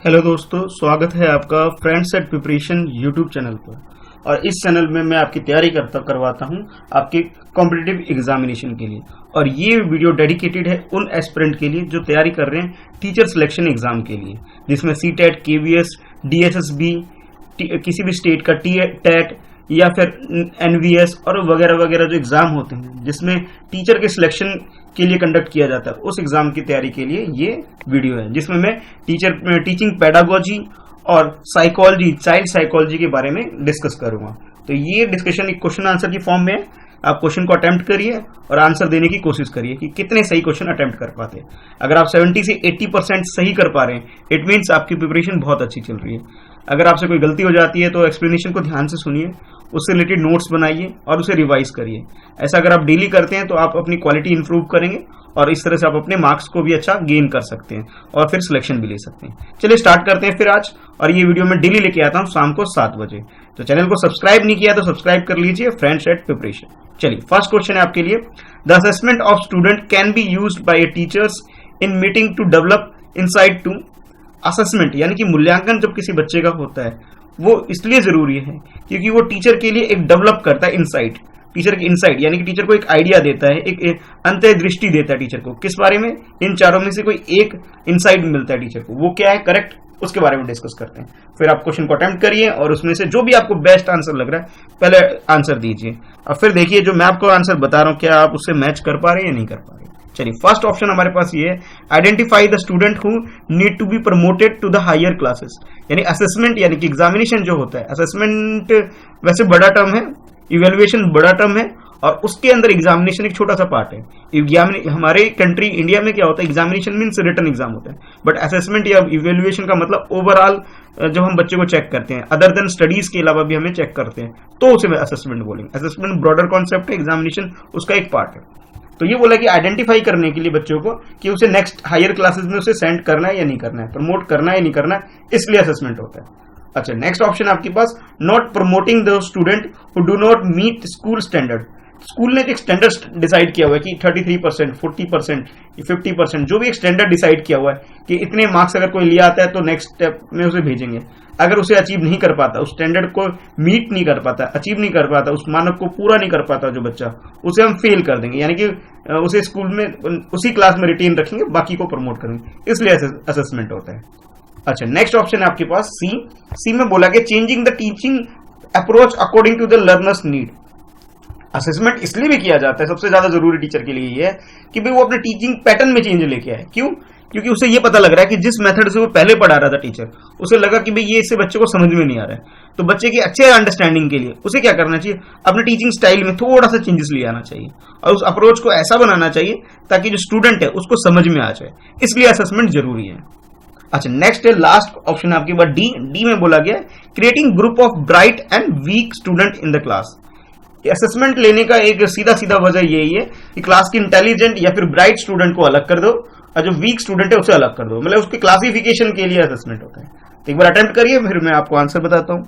Hello दोस्तों, स्वागत है आपका friends at preparation YouTube channel पर। और इस चैनल में मैं आपकी तैयारी करवाता हूं आपके कॉम्पिटिटिव एग्जामिनेशन के लिए। और ये वीडियो डेडिकेटेड है उन एस्पिरेंट के लिए जो तैयारी कर रहे हैं टीचर सिलेक्शन एग्जाम के लिए, जिसमें सीटेट, केवीएस, डीएसएसबी, किसी भी स्टेट का टेट या फिर एनवीएस और वगैरह वगैरह जो एग्जाम होते हैं जिसमें टीचर के सिलेक्शन के लिए कंडक्ट किया जाता है, उस एग्जाम की तैयारी के लिए ये वीडियो है, जिसमें मैं टीचिंग पेडागोजी और साइकोलॉजी, चाइल्ड साइकोलॉजी के बारे में डिस्कस करूंगा। तो ये डिस्कशन एक क्वेश्चन आंसर की फॉर्म में है। आप क्वेश्चन को अटेम्प्ट करिए और आंसर देने की कोशिश करिए कि कितने सही क्वेश्चन अटेम्प्ट कर पाते हैं। अगर आप 70 से 80% सही कर पा रहे हैं, इट मीन्स आपकी प्रिपरेशन बहुत अच्छी चल रही है। अगर आपसे कोई गलती हो जाती है तो एक्सप्लेनेशन को ध्यान से सुनिए, उससे रिलेटेड नोट्स बनाइए और उसे रिवाइज करिए। ऐसा अगर आप डेली करते हैं तो आप अपनी क्वालिटी इंप्रूव करेंगे और इस तरह से आप अपने मार्क्स को भी अच्छा गेन कर सकते हैं और फिर सिलेक्शन भी ले सकते हैं। चलिए स्टार्ट करते हैं फिर आज। और ये वीडियो मैं डेली लेके आता हूँ शाम को 7 बजे। तो चैनल को सब्सक्राइब नहीं किया तो सब्सक्राइब कर लीजिए, फ्रेंड्स एट प्रिपरेशन। चलिए, फर्स्ट क्वेश्चन है आपके लिए, the assessment of student can be used by teachers in meeting to develop insight to. Assessment यानी कि मूल्यांकन जब किसी बच्चे का होता है वो इसलिए जरूरी है क्योंकि वो टीचर के लिए एक डेवलप करता है इनसाइट। टीचर की इनसाइट यानी कि टीचर को एक आइडिया देता है, एक अंतर्दृष्टि देता है टीचर को। किस बारे में? इन चारों में से कोई एक इनसाइट मिलता है टीचर को, वो क्या है, करेक्ट, उसके बारे में डिस्कस करते हैं। फिर आप क्वेश्चन को अटेम्प्ट करिए और उसमें से जो भी आपको बेस्ट आंसर लग रहा है पहले आंसर दीजिए। अब फिर देखिए जो मैं आपको आंसर बता रहा हूं क्या आप उससे मैच कर पा रहे हैं या नहीं कर पा रहे। चलिए, फर्स्ट ऑप्शन हमारे पास ये है, identify the student who need to be promoted to the higher classes. यानी असेसमेंट यानी कि एग्जामिनेशन जो होता है, असेसमेंट वैसे बड़ा टर्म है, इवेल्युएशन बड़ा टर्म है और उसके अंदर एग्जामिनेशन एक छोटा सा पार्ट है। हमारे कंट्री इंडिया में क्या होता है, एग्जामिनेशन मीन्स रिटन एग्जाम होता है, बट असेसमेंट या इवेल्युएशन का मतलब ओवरऑल जब हम बच्चे को चेक करते हैं, अदर देन स्टडीज के अलावा भी हमें चेक करते हैं, तो उसे असेसमेंट बोलेंगे। असेसमेंट ब्रॉडर कॉन्सेप्ट है, एग्जामिनेशन उसका एक पार्ट है। तो ये बोला कि आइडेंटिफाई करने के लिए बच्चों को कि उसे नेक्स्ट हायर क्लासेस में उसे सेंड करना है या नहीं करना है, प्रमोट करना है या नहीं करना है, इसलिए असेसमेंट होता है। अच्छा, नेक्स्ट ऑप्शन आपके पास, not promoting the student who do not meet school standard. School ने एक स्टैंडर्ड डिसाइड किया हुआ है कि 33%, 40%, 50%, जो भी एक स्टैंडर्ड डिसाइड किया हुआ है कि इतने मार्क्स अगर कोई लिया आता है तो नेक्स्ट स्टेप में उसे भेजेंगे। अगर उसे अचीव नहीं कर पाता, उस स्टैंडर्ड को मीट नहीं कर पाता, अचीव नहीं कर पाता, उस मानक को पूरा नहीं कर पाता जो बच्चा, उसे हम फेल कर देंगे, यानी कि उसे स्कूल में उसी क्लास में रिटेन रखेंगे, बाकी को प्रमोट करेंगे, इसलिए असेसमेंट होता है। अच्छा, नेक्स्ट ऑप्शन है आपके पास सी में बोला गया, changing the teaching approach according to the learners need. Assessment इसलिए भी किया जाता है, सबसे ज्यादा जरूरी टीचर के लिए ये है कि भाई वो अपने टीचिंग पैटर्न में चेंज लेके आए। क्यों? क्योंकि उसे ये पता लग रहा है कि जिस मेथड से वो पहले पढ़ा रहा था टीचर, उसे लगा कि भाई ये इससे बच्चे को समझ में नहीं आ रहा है, तो बच्चे की अच्छे अंडरस्टैंडिंग के लिए उसे क्या करना चाहिए, अपने टीचिंग स्टाइल में थोड़ा सा चेंजेस ले आना चाहिए और उस अप्रोच को ऐसा बनाना चाहिए ताकि जो स्टूडेंट है उसको समझ में आ जाए, इसलिए असेसमेंट जरूरी है। अच्छा, नेक्स्ट है लास्ट ऑप्शन आपके पास डी में बोला गया, creating group of bright and weak student in the class. Assessment लेने का एक सीधा वजह यही है कि क्लास के इंटेलिजेंट या फिर ब्राइट स्टूडेंट को अलग कर दो और जो वीक स्टूडेंट है उसे अलग कर दो, मतलब उसके क्लासिफिकेशन के लिए असेसमेंट होता है। तो एक बार अटेम्प्ट करिए, फिर मैं आपको आंसर बताता हूं।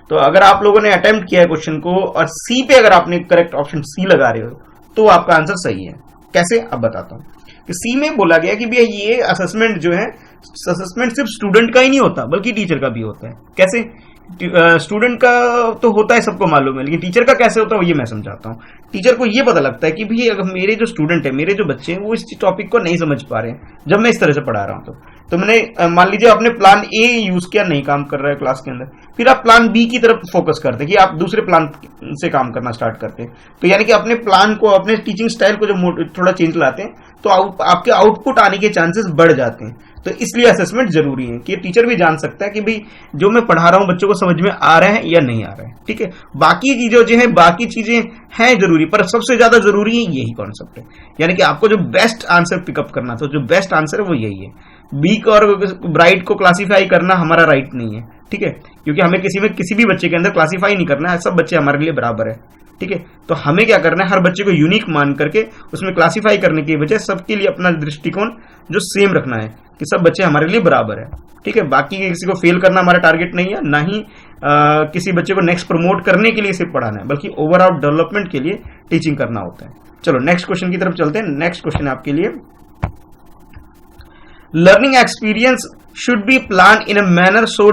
तो अगर आप लोगों ने अटेम्प्ट किया है क्वेश्चन को और सी पे अगर आपने करेक्ट ऑप्शन सी लगा रहे हो तो आपका आंसर सही है। कैसे, अब बताता हूं। कि सी में बोला गया कि भैया ये असेसमेंट जो है, असेसमेंट सिर्फ स्टूडेंट का ही नहीं होता बल्कि टीचर का भी होता है। कैसे? स्टूडेंट का तो होता है, सबको मालूम है, लेकिन टीचर का कैसे होता है ये मैं समझाता हूँ। टीचर को ये पता लगता है कि भाई अगर मेरे जो स्टूडेंट है, मेरे जो बच्चे हैं, वो इस टॉपिक को नहीं समझ पा रहे हैं जब मैं इस तरह से पढ़ा रहा हूँ, तो मैंने मान लीजिए आपने प्लान ए यूज किया, नहीं काम कर रहा है क्लास के अंदर, फिर आप प्लान बी की तरफ फोकस करते हैं कि आप दूसरे प्लान से काम करना स्टार्ट करते हैं। तो यानी कि अपने प्लान को, अपने टीचिंग स्टाइल को जब थोड़ा चेंज लाते हैं तो आपके आउटपुट आने के चांसेस बढ़ जाते हैं। तो इसलिए असेसमेंट जरूरी है कि टीचर भी जान सकता है कि भाई जो मैं पढ़ा रहा हूं बच्चों को समझ में आ रहा है या नहीं आ रहा है। ठीक है, बाकी चीजें जो है, बाकी चीजें हैं जरूरी, पर सबसे ज्यादा जरूरी है यही कॉन्सेप्ट है, यानी कि आपको जो बेस्ट आंसर पिकअप करना, तो जो बेस्ट आंसर है वो यही है। वीक और ब्राइट को क्लासीफाई करना हमारा राइट नहीं है, ठीक है, क्योंकि हमें किसी भी बच्चे के अंदर क्लासीफाई नहीं करना है, सब बच्चे हमारे लिए बराबर है। ठीक है, तो हमें क्या करना है, हर बच्चे को यूनिक मान करके उसमें क्लासीफाई करने की बजाय सबके लिए अपना दृष्टिकोण जो सेम रखना है कि सब बच्चे हमारे लिए बराबर है। ठीक है, बाकी किसी को फेल करना हमारा टारगेट नहीं है, ना ही किसी बच्चे को नेक्स्ट प्रमोट करने के लिए सिर्फ पढ़ाना है, बल्कि ओवरऑल डेवलपमेंट के लिए टीचिंग करना होता है। चलो नेक्स्ट क्वेश्चन की तरफ चलते हैं। नेक्स्ट क्वेश्चन आपके लिए, learning experience should be planned in a manner so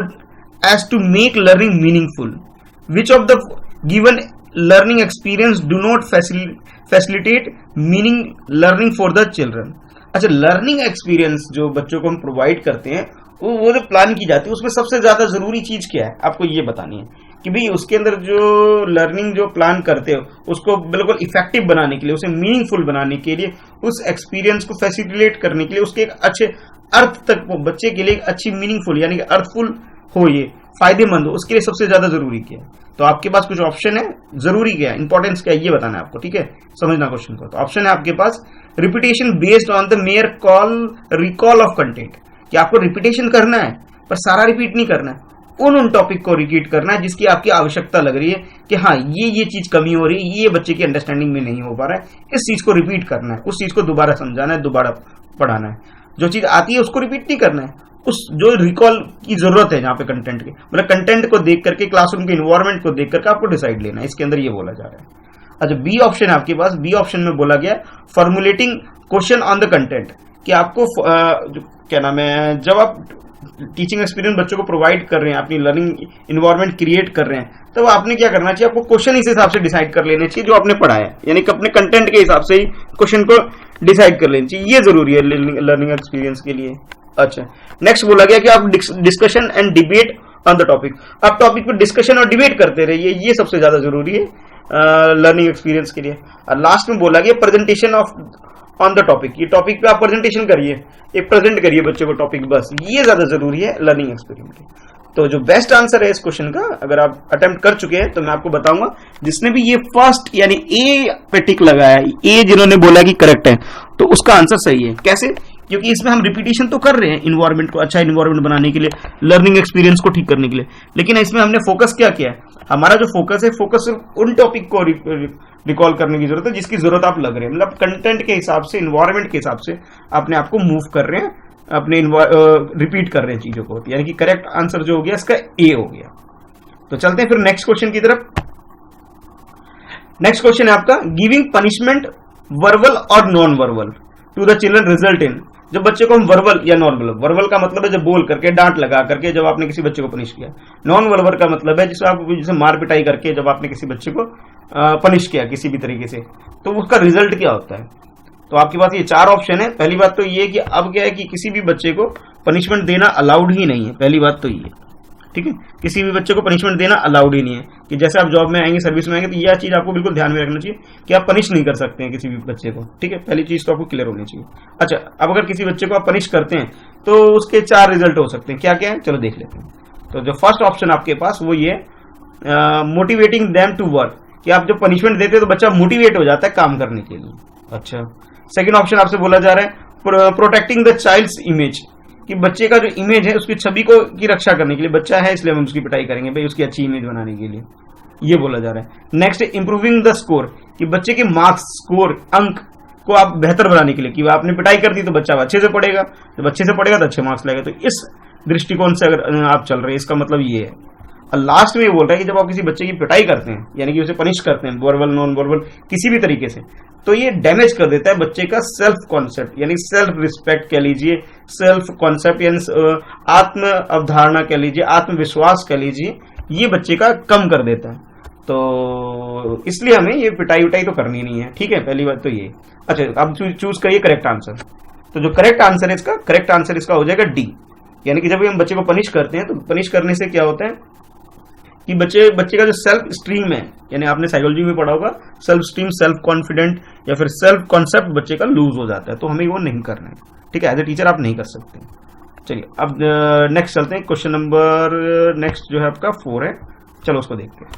as to make learning meaningful. Which of the given learning experience do not facilitate meaning learning for the children? अच्छा, learning experience जो बच्चों को हम provide करते हैं वो जो plan की जाती है उसमें सबसे ज्यादा जरूरी चीज क्या है आपको ये बतानी है कि भाई उसके अंदर जो लर्निंग जो प्लान करते हो उसको बिल्कुल इफेक्टिव बनाने के लिए, उसे मीनिंगफुल बनाने के लिए, उस एक्सपीरियंस को फैसिलिटेट करने के लिए, उसके एक अच्छे अर्थ तक वो बच्चे के लिए एक अच्छी मीनिंगफुल यानी कि अर्थफुल हो, ये फायदेमंद हो, उसके लिए सबसे ज्यादा जरूरी क्या है? तो आपके पास कुछ ऑप्शन है, जरूरी क्या है, इंपॉर्टेंस क्या है, ये बताना है आपको, ठीक है, समझना क्वेश्चन को। तो ऑप्शन है आपके पास repetition based on the mere recall of content, कि आपको रिपीटेशन करना है पर सारा रिपीट नहीं करना है, उन टॉपिक को रिपीट करना है जिसकी आपकी आवश्यकता लग रही है कि हाँ ये चीज कमी हो रही है, ये बच्चे की अंडरस्टैंडिंग में नहीं हो पा रहा है, इस चीज को रिपीट करना है, उस चीज को दोबारा समझाना है, दोबारा पढ़ाना है, जो चीज आती है उसको रिपीट नहीं करना है, उस जो रिकॉल की जरूरत है जहां पे कंटेंट की, मतलब कंटेंट को देख करके, क्लासरूम के इन्वायरमेंट को देख करके आपको डिसाइड लेना है, इसके अंदर ये बोला जा रहा है। अच्छा, बी ऑप्शन है आपके पास, बी ऑप्शन में बोला गया formulating question on the content, कि आपको क्या नाम है, जब आप टीचिंग एक्सपीरियंस बच्चों को प्रोवाइड कर रहे हैं, अपनी लर्निंग इन्वायरमेंट क्रिएट कर रहे हैं, तो आपने क्या करना चाहिए, आपको क्वेश्चन इस हिसाब से डिसाइड कर लेने चाहिए जो आपने पढ़ा है, यानी कि अपने कंटेंट के हिसाब से ही क्वेश्चन को डिसाइड कर लेना चाहिए, ये जरूरी है लर्निंग एक्सपीरियंस के लिए। अच्छा, नेक्स्ट बोला गया कि आप discussion and debate on the topic, आप टॉपिक पर डिस्कशन और डिबेट करते रहिए, ये सबसे ज्यादा जरूरी है लर्निंग एक्सपीरियंस के लिए। और लास्ट में बोला गया presentation of on the topic, ये टॉपिक पे आप प्रेजेंटेशन करिए, एक प्रेजेंट करिए बच्चे को टॉपिक, बस ये ज्यादा जरूरी है लर्निंग एक्सपीरियंस के। तो जो बेस्ट आंसर है इस क्वेश्चन का, अगर आप अटेम्प्ट कर चुके हैं तो मैं आपको बताऊंगा, जिसने भी ये फर्स्ट यानी ए पे टिक लगाया है, ए जिन्होंने बोला कि करेक्ट है, तो उसका आंसर सही है। कैसे? क्योंकि इसमें हम रिपीटेशन तो कर रहे हैं इन्वायरमेंट को अच्छा इन्वायरमेंट बनाने के लिए, लर्निंग एक्सपीरियंस को ठीक करने के लिए, लेकिन इसमें हमने फोकस क्या किया है, हमारा जो फोकस है, फोकस सिर्फ उन टॉपिक को रिकॉल करने की जरूरत है जिसकी जरूरत आप लग रहे हैं, मतलब कंटेंट के हिसाब से, इन्वायरमेंट के हिसाब से अपने आप को मूव कर रहे हैं, अपने रिपीट कर रहे हैं चीजों को, यानी कि करेक्ट आंसर जो हो गया इसका ए हो गया। तो चलते हैं फिर नेक्स्ट क्वेश्चन की तरफ। नेक्स्ट क्वेश्चन है आपका, गिविंग पनिशमेंट वर्बल और non verbal to the children result in, जब बच्चे को हम वर्बल या नॉन वर्बल, वर्बल का मतलब है जब बोल करके, डांट लगा करके जब आपने किसी बच्चे को पनिश किया, नॉन वर्बल का मतलब है जिसमें आप जैसे मार पिटाई करके जब आपने किसी बच्चे को पनिश किया किसी भी तरीके से, तो उसका रिजल्ट क्या होता है। तो आपके पास ये चार ऑप्शन है। पहली बात तो ये कि अब क्या है कि किसी भी बच्चे को पनिशमेंट देना अलाउड ही नहीं है, पहली बात तो ये, ठीक है, किसी भी बच्चे को पनिशमेंट देना अलाउड ही नहीं है, कि जैसे आप जॉब में आएंगे, सर्विस में आएंगे, तो यह चीज आपको बिल्कुल ध्यान में रखना चाहिए कि आप पनिश नहीं कर सकते हैं किसी भी बच्चे को, ठीक है, पहली चीज तो आपको क्लियर होनी चाहिए। अच्छा, अब अगर किसी बच्चे को आप पनिश करते हैं तो उसके चार रिजल्ट हो सकते हैं, क्या क्या है, चलो देख लेते हैं। तो जो फर्स्ट ऑप्शन आपके पास वो ये मोटिवेटिंग देम टू वर्क, कि आप जब पनिशमेंट देते हैं तो बच्चा मोटिवेट हो जाता है काम करने के लिए। अच्छा, सेकेंड ऑप्शन आपसे बोला जा रहा है प्रोटेक्टिंग द चाइल्ड्स इमेज, कि बच्चे का जो इमेज है उसकी छवि को की रक्षा करने के लिए, बच्चा है इसलिए हम उसकी पिटाई करेंगे भाई, उसकी अच्छी इमेज बनाने के लिए, ये बोला जा रहा है। नेक्स्ट इंप्रूविंग द स्कोर, कि बच्चे के मार्क्स, स्कोर, अंक को आप बेहतर बनाने के लिए, कि आपने पिटाई कर दी तो बच्चा अच्छे से पढ़ेगा, जब अच्छे से पढ़ेगा तो अच्छे मार्क्स लाएगा, तो इस दृष्टिकोण से अगर आप चल रहे हैं, इसका मतलब ये है। और लास्ट में ये बोल रहा है कि जब आप किसी बच्चे की पिटाई करते हैं, यानी कि उसे पनिश करते हैं, वर्बल नॉन वर्बल किसी भी तरीके से, तो ये डैमेज कर देता है बच्चे का सेल्फ कॉन्सेप्ट, यानी सेल्फ रिस्पेक्ट कह लीजिए, सेल्फ कॉन्सेप्ट यानी आत्म अवधारणा कह लीजिए, आत्मविश्वास कह लीजिए, ये बच्चे का कम कर देता है। तो इसलिए हमें ये पिटाई उटाई तो करनी नहीं है, ठीक है, पहली बात तो ये। अच्छा, अब चूज करिए करेक्ट आंसर। तो जो करेक्ट आंसर है इसका, करेक्ट आंसर इसका हो जाएगा डी, यानी कि जब हम बच्चे को पनिश करते हैं तो पनिश करने से क्या होता है कि बच्चे का जो सेल्फ स्टीम है, यानी आपने साइकोलॉजी में पढ़ा होगा, सेल्फ स्टीम, सेल्फ कॉन्फिडेंट या फिर सेल्फ कॉन्सेप्ट बच्चे का लूज हो जाता है, तो हमें वो नहीं करना है, ठीक है, एज ए टीचर आप नहीं कर सकते। चलिए अब नेक्स्ट चलते हैं, क्वेश्चन नंबर नेक्स्ट जो है आपका 4 है, चलो उसको देखते हैं।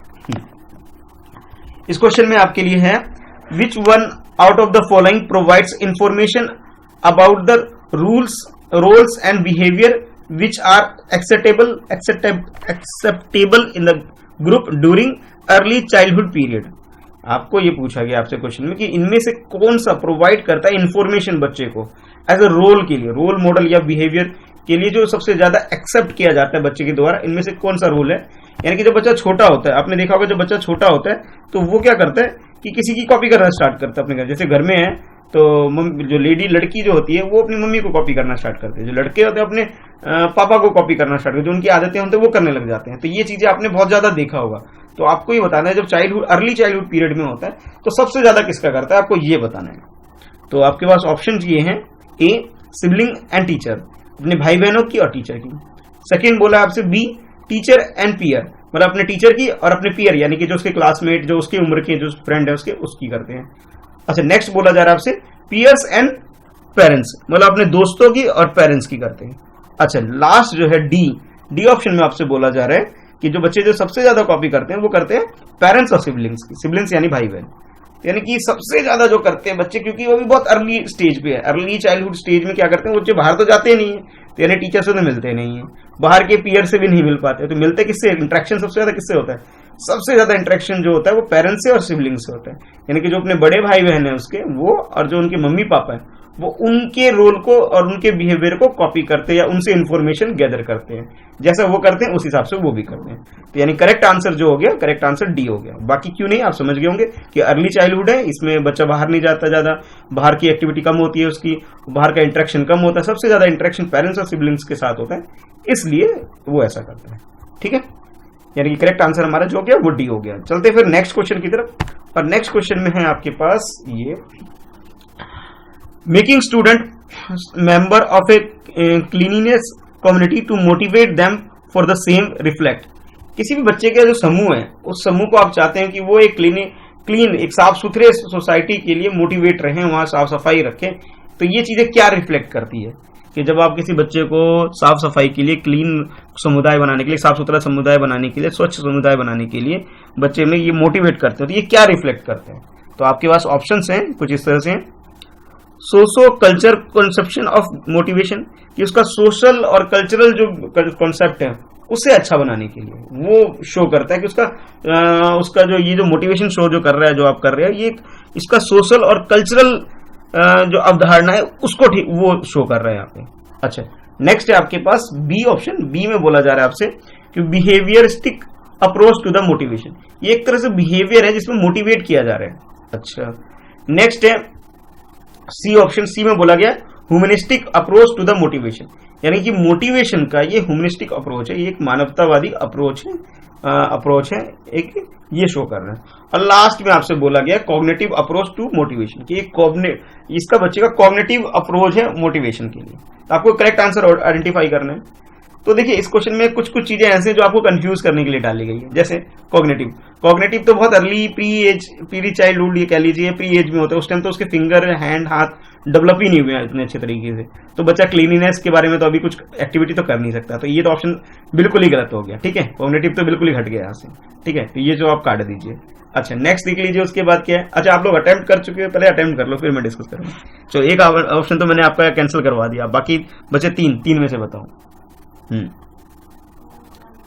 इस क्वेश्चन में आपके लिए है, which one out of the following provides information about the roles and behaviour which are acceptable in the group during early childhood period। आपको ये पूछा गया आपसे क्वेश्चन में कि इनमें से कौन सा प्रोवाइड करता है इंफॉर्मेशन बच्चे को एज अ रोल के लिए, रोल मॉडल या बिहेवियर के लिए जो सबसे ज्यादा एक्सेप्ट किया जाता है बच्चे के द्वारा, इनमें से कौन सा रोल है। यानी कि जब बच्चा छोटा होता है, आपने देखा होगा जब बच्चा छोटा होता है तो वो क्या करता है कि किसी की कॉपी करना स्टार्ट करता है अपने घर, जैसे घर में है तो जो लड़की जो होती है वो अपनी मम्मी को कॉपी करना स्टार्ट करते हैं, जो लड़के होते हैं अपने पापा को कॉपी करना स्टार्ट करते हैं, जो उनकी आदतें होती है वो करने लग जाते हैं। तो ये चीजें आपने बहुत ज्यादा देखा होगा। तो आपको ये बताना है जब अर्ली चाइल्डहुड पीरियड में होता है तो सबसे ज्यादा किसका करता है, आपको ये बताना है। तो आपके पास ऑप्शन ये हैं, ए सिबलिंग एंड टीचर, अपने भाई बहनों की और टीचर की। सेकेंड बोला आपसे बी टीचर एंड पीयर, मतलब अपने टीचर की और अपने पीयर यानी कि जो उसके क्लासमेट, जो उसकी उम्र के जो फ्रेंड है उसकी करते हैं। अच्छा, नेक्स्ट बोला जा रहा है आपसे पीयर्स एंड पेरेंट्स, मतलब अपने दोस्तों की और पेरेंट्स की करते हैं। अच्छा, लास्ट जो है डी ऑप्शन में आपसे बोला जा रहा है कि जो बच्चे जो सबसे ज्यादा कॉपी करते हैं वो करते हैं पेरेंट्स और सिबलिंग्स की। सिबलिंग्स यानी भाई बहन, यानी कि सबसे ज्यादा जो करते हैं बच्चे, क्योंकि वो भी बहुत अर्ली स्टेज पे है। अर्ली चाइल्डहुड स्टेज में क्या करते हैं बच्चे, बाहर तो जाते नहीं है, तो यानी टीचर से तो मिलते नहीं है, बाहर के पीयर से भी नहीं मिल पाते, तो मिलते किससे, इंटरेक्शन सबसे ज्यादा किससे होता है, सबसे ज्यादा इंटरेक्शन जो होता है वो पेरेंट्स से और सिबलिंग से होता है। यानी कि जो अपने बड़े भाई बहन है उसके वो, और जो उनके मम्मी पापा है वो उनके रोल को और उनके बिहेवियर को कॉपी करते हैं या उनसे इंफॉर्मेशन गैदर करते हैं, जैसा वो करते हैं उस हिसाब से वो भी करते हैं। तो यानी करेक्ट आंसर जो हो गया, करेक्ट आंसर डी हो गया। बाकी क्यों नहीं आप समझ गए होंगे कि अर्ली चाइल्डहुड है, इसमें बच्चा बाहर नहीं जाता, ज्यादा बाहर की एक्टिविटी कम होती है उसकी, बाहर का इंटरेक्शन कम होता है, सबसे ज्यादा इंटरेक्शन पेरेंट्स और सिबलिंग्स के साथ होता है, इसलिए वो ऐसा करता है। ठीक है, यानी कि करेक्ट आंसर हमारा जो हो गया वो डी हो गया। चलते फिर नेक्स्ट क्वेश्चन की तरफ, और नेक्स्ट क्वेश्चन में है आपके पास ये, making student member of a cleanliness community to motivate them for the same reflect. किसी भी बच्चे का जो समूह है उस समूह को आप चाहते हैं कि वो एक क्लीन एक साफ सुथरे सोसाइटी के लिए मोटिवेट रहें, वहां साफ सफाई रखें। तो ये चीजें क्या रिफ्लेक्ट करती है कि जब आप किसी बच्चे को साफ सफाई के लिए, क्लीन समुदाय बनाने के लिए, साफ सुथरा समुदाय बनाने के लिए, स्वच्छ समुदाय बनाने के लिए बच्चे में ये मोटिवेट करते हैं, तो ये क्या रिफ्लेक्ट करते हैं। तो आपके पास ऑप्शंस हैं कुछ इस तरह से, socio culture conception of motivation, कि उसका सोशल और कल्चरल जो कॉन्सेप्ट है उससे अच्छा बनाने के लिए वो शो करता है कि उसका जो ये जो मोटिवेशन शो जो कर रहा है, जो आप कर रहे हैं, ये इसका सोशल और कल्चरल जो अवधारणा है उसको ठीक वो शो कर रहा है यहाँ पे। अच्छा, नेक्स्ट है आपके पास बी ऑप्शन। बी में बोला जा रहा है आपसे कि behaviouristic approach to the motivation, ये एक तरह से बिहेवियर है जिसमें मोटिवेट किया जा रहा है। अच्छा, नेक्स्ट है सी ऑप्शन। सी में बोला गया humanistic approach to the motivation, यानी कि मोटिवेशन का ये ह्यूमनिस्टिक अप्रोच है, ये एक मानवतावादी अप्रोच है एक, ये शो कर रहा है। और लास्ट में आपसे बोला गया कॉग्निटिव अप्रोच टू मोटिवेशन, कि इसका बच्चे का कॉग्निटिव अप्रोच है मोटिवेशन के लिए। तो आपको करेक्ट आंसर आइडेंटिफाई करना है। तो देखिए इस क्वेश्चन में कुछ चीजें ऐसे जो आपको कंफ्यूज करने के लिए डाली गई है, जैसे कॉग्निटिव तो बहुत अर्ली प्री चाइल्डहुड ये कह लीजिए, प्री एज में होता है, उस टाइम तो उसके फिंगर, हैंड, हाथ डेवलप ही नहीं हुए हैं इतने अच्छे तरीके से, तो बच्चा क्लीनिनेस के बारे में तो अभी कुछ एक्टिविटी तो कर नहीं सकता, तो ये तो ऑप्शन बिल्कुल ही गलत हो गया। ठीक है, कॉग्निटिव तो बिल्कुल ही हट गया यहाँ से। ठीक है, तो ये जो आप काट दीजिए। अच्छा, नेक्स्ट देख लीजिए उसके बाद क्या है। अच्छा, आप लोग अटेम्प्ट कर चुके हैं, पहले अटेम्प्ट कर लो फिर मैं डिस्कस करूंगा। चलो, एक ऑप्शन तो मैंने आपका कैंसिल करवा दिया, बाकी बचे तीन में से बताओ।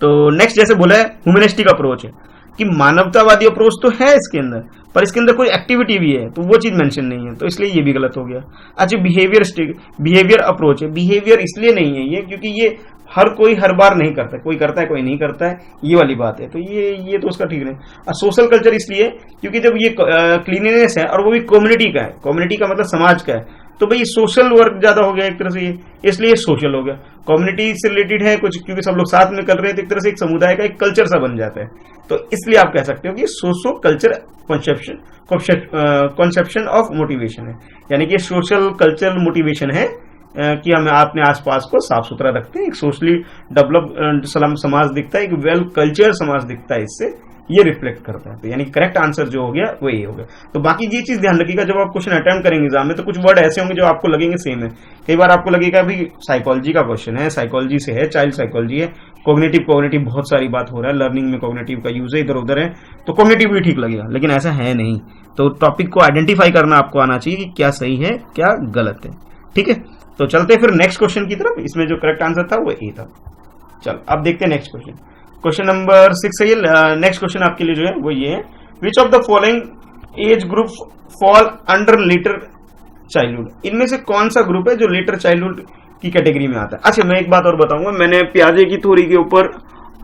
तो नेक्स्ट जैसे बोला है ह्यूमनिस्टिक अप्रोच है, कि मानवतावादी अप्रोच तो है इसके अंदर, पर इसके अंदर कोई एक्टिविटी भी है, तो वो चीज मेंशन नहीं है, तो इसलिए ये भी गलत हो गया। अच्छा, बिहेवियर अप्रोच है। बिहेवियर इसलिए नहीं है ये क्योंकि ये हर कोई हर बार नहीं करता, कोई करता है कोई नहीं करता है, ये वाली बात है, तो ये तो उसका ठीक नहीं। सोशल कल्चर इसलिए क्योंकि जब ये क्लीनिनेस है और वो भी कम्युनिटी का है, कम्युनिटी का मतलब समाज का है, तो भाई सोशल वर्क ज्यादा हो गया एक तरह से, इसलिए सोशल हो गया। कम्युनिटी से रिलेटेड है कुछ, क्योंकि सब लोग साथ में कर रहे हैं, तो एक तरह से एक समुदाय का एक कल्चर सा बन जाता है, तो इसलिए आप कह सकते हो कि socio culture conception of motivation है, यानी कि सोशल कल्चरल मोटिवेशन है कि हम अपने आसपास को साफ सुथरा रखते हैं, एक सोशली डेवलप समाज दिखता है, एक वेल कल्चर समाज दिखता है, इससे ये रिफ्लेक्ट करता है। तो यानी करेक्ट आंसर जो हो गया वो ये हो गया। तो बाकी ये चीज ध्यान रखिएगा, जब आप क्वेश्चन अटेम्प्ट करेंगे एग्जाम में, तो कुछ वर्ड ऐसे होंगे जो आपको लगेंगे सेम है। कई बार आपको लगेगा अभी साइकोलॉजी का क्वेश्चन है, साइकोलॉजी से है, चाइल्ड साइकोलॉजी है, कॉग्निटिव बहुत सारी बात हो रहा है, लर्निंग में कॉग्निटिव का यूज है, इधर उधर है, तो कॉग्निटिव भी ठीक लगेगा, लेकिन ऐसा है नहीं। तो टॉपिक को आइडेंटिफाई करना आपको आना चाहिए कि क्या सही है क्या गलत है। ठीक है, तो चलते फिर नेक्स्ट क्वेश्चन की तरफ। इसमें जो करेक्ट आंसर था वो ए था। चल अब देखते हैं नेक्स्ट क्वेश्चन। क्वेश्चन नंबर 6 है ये। नेक्स्ट क्वेश्चन आपके लिए जो है वो ये है, विच of the following age group fall under letter childhood. इनमें से कौन सा ग्रुप है जो लेटर चाइल्डहुड की कैटेगरी में आता है। अच्छा, मैं एक बात और बताऊंगा, मैंने पियाजे की थ्योरी के ऊपर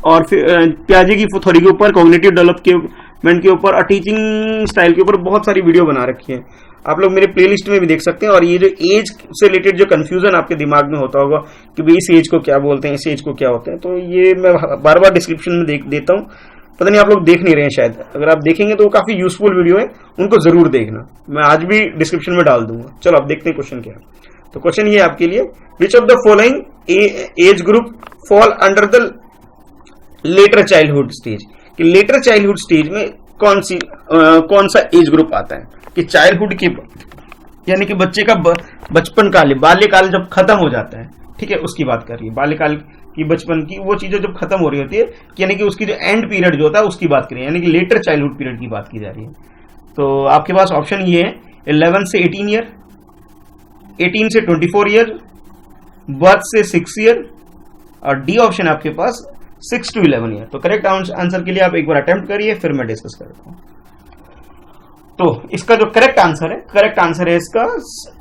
और फिर पियाजे की थ्योरी के ऊपर, कॉग्निटिव डेवलपमेंट के ऊपर और टीचिंग स्टाइल के ऊपर बहुत सारी वीडियो बना रखी है। आप लोग मेरे प्लेलिस्ट में भी देख सकते हैं। और ये जो एज से रिलेटेड जो कंफ्यूजन आपके दिमाग में होता होगा कि भाई इस एज को क्या बोलते हैं, इस एज को क्या होते हैं, तो ये मैं बार बार डिस्क्रिप्शन में देता हूँ। पता नहीं आप लोग देख नहीं रहे हैं शायद, अगर आप देखेंगे तो काफी यूजफुल वीडियो है, उनको जरूर देखना, मैं आज भी डिस्क्रिप्शन में डाल दूंगा। चलो आप देखते हैं क्वेश्चन क्या है। तो क्वेश्चन ये आपके लिए, विच of the following age group fall under the letter childhood stage, कि लेटर चाइल्डहुड स्टेज में कौन सा एज ग्रुप आता है, कि चाइल्डहुड के यानी कि बच्चे का बचपन काल, बाल्यकाल जब खत्म हो जाता है, ठीक है, उसकी बात कर रही है। बाल्यकाल की, बचपन की वो चीजें जब खत्म हो रही होती है, यानी कि उसकी जो एंड पीरियड जो होता है उसकी बात करें, यानी कि लेटर चाइल्डहुड पीरियड की बात की जा रही है। तो आपके पास ऑप्शन ये है 11 से 18 ईयर, 18 से 24 ईयर, बर्थ से 6 ईयर, और डी ऑप्शन आपके पास 6 to 11 ईयर। तो करेक्ट आंसर के लिए आप एक बार अटेम्प्ट करिए, फिर मैं डिस्कस करता हूं। तो इसका जो करेक्ट आंसर है इसका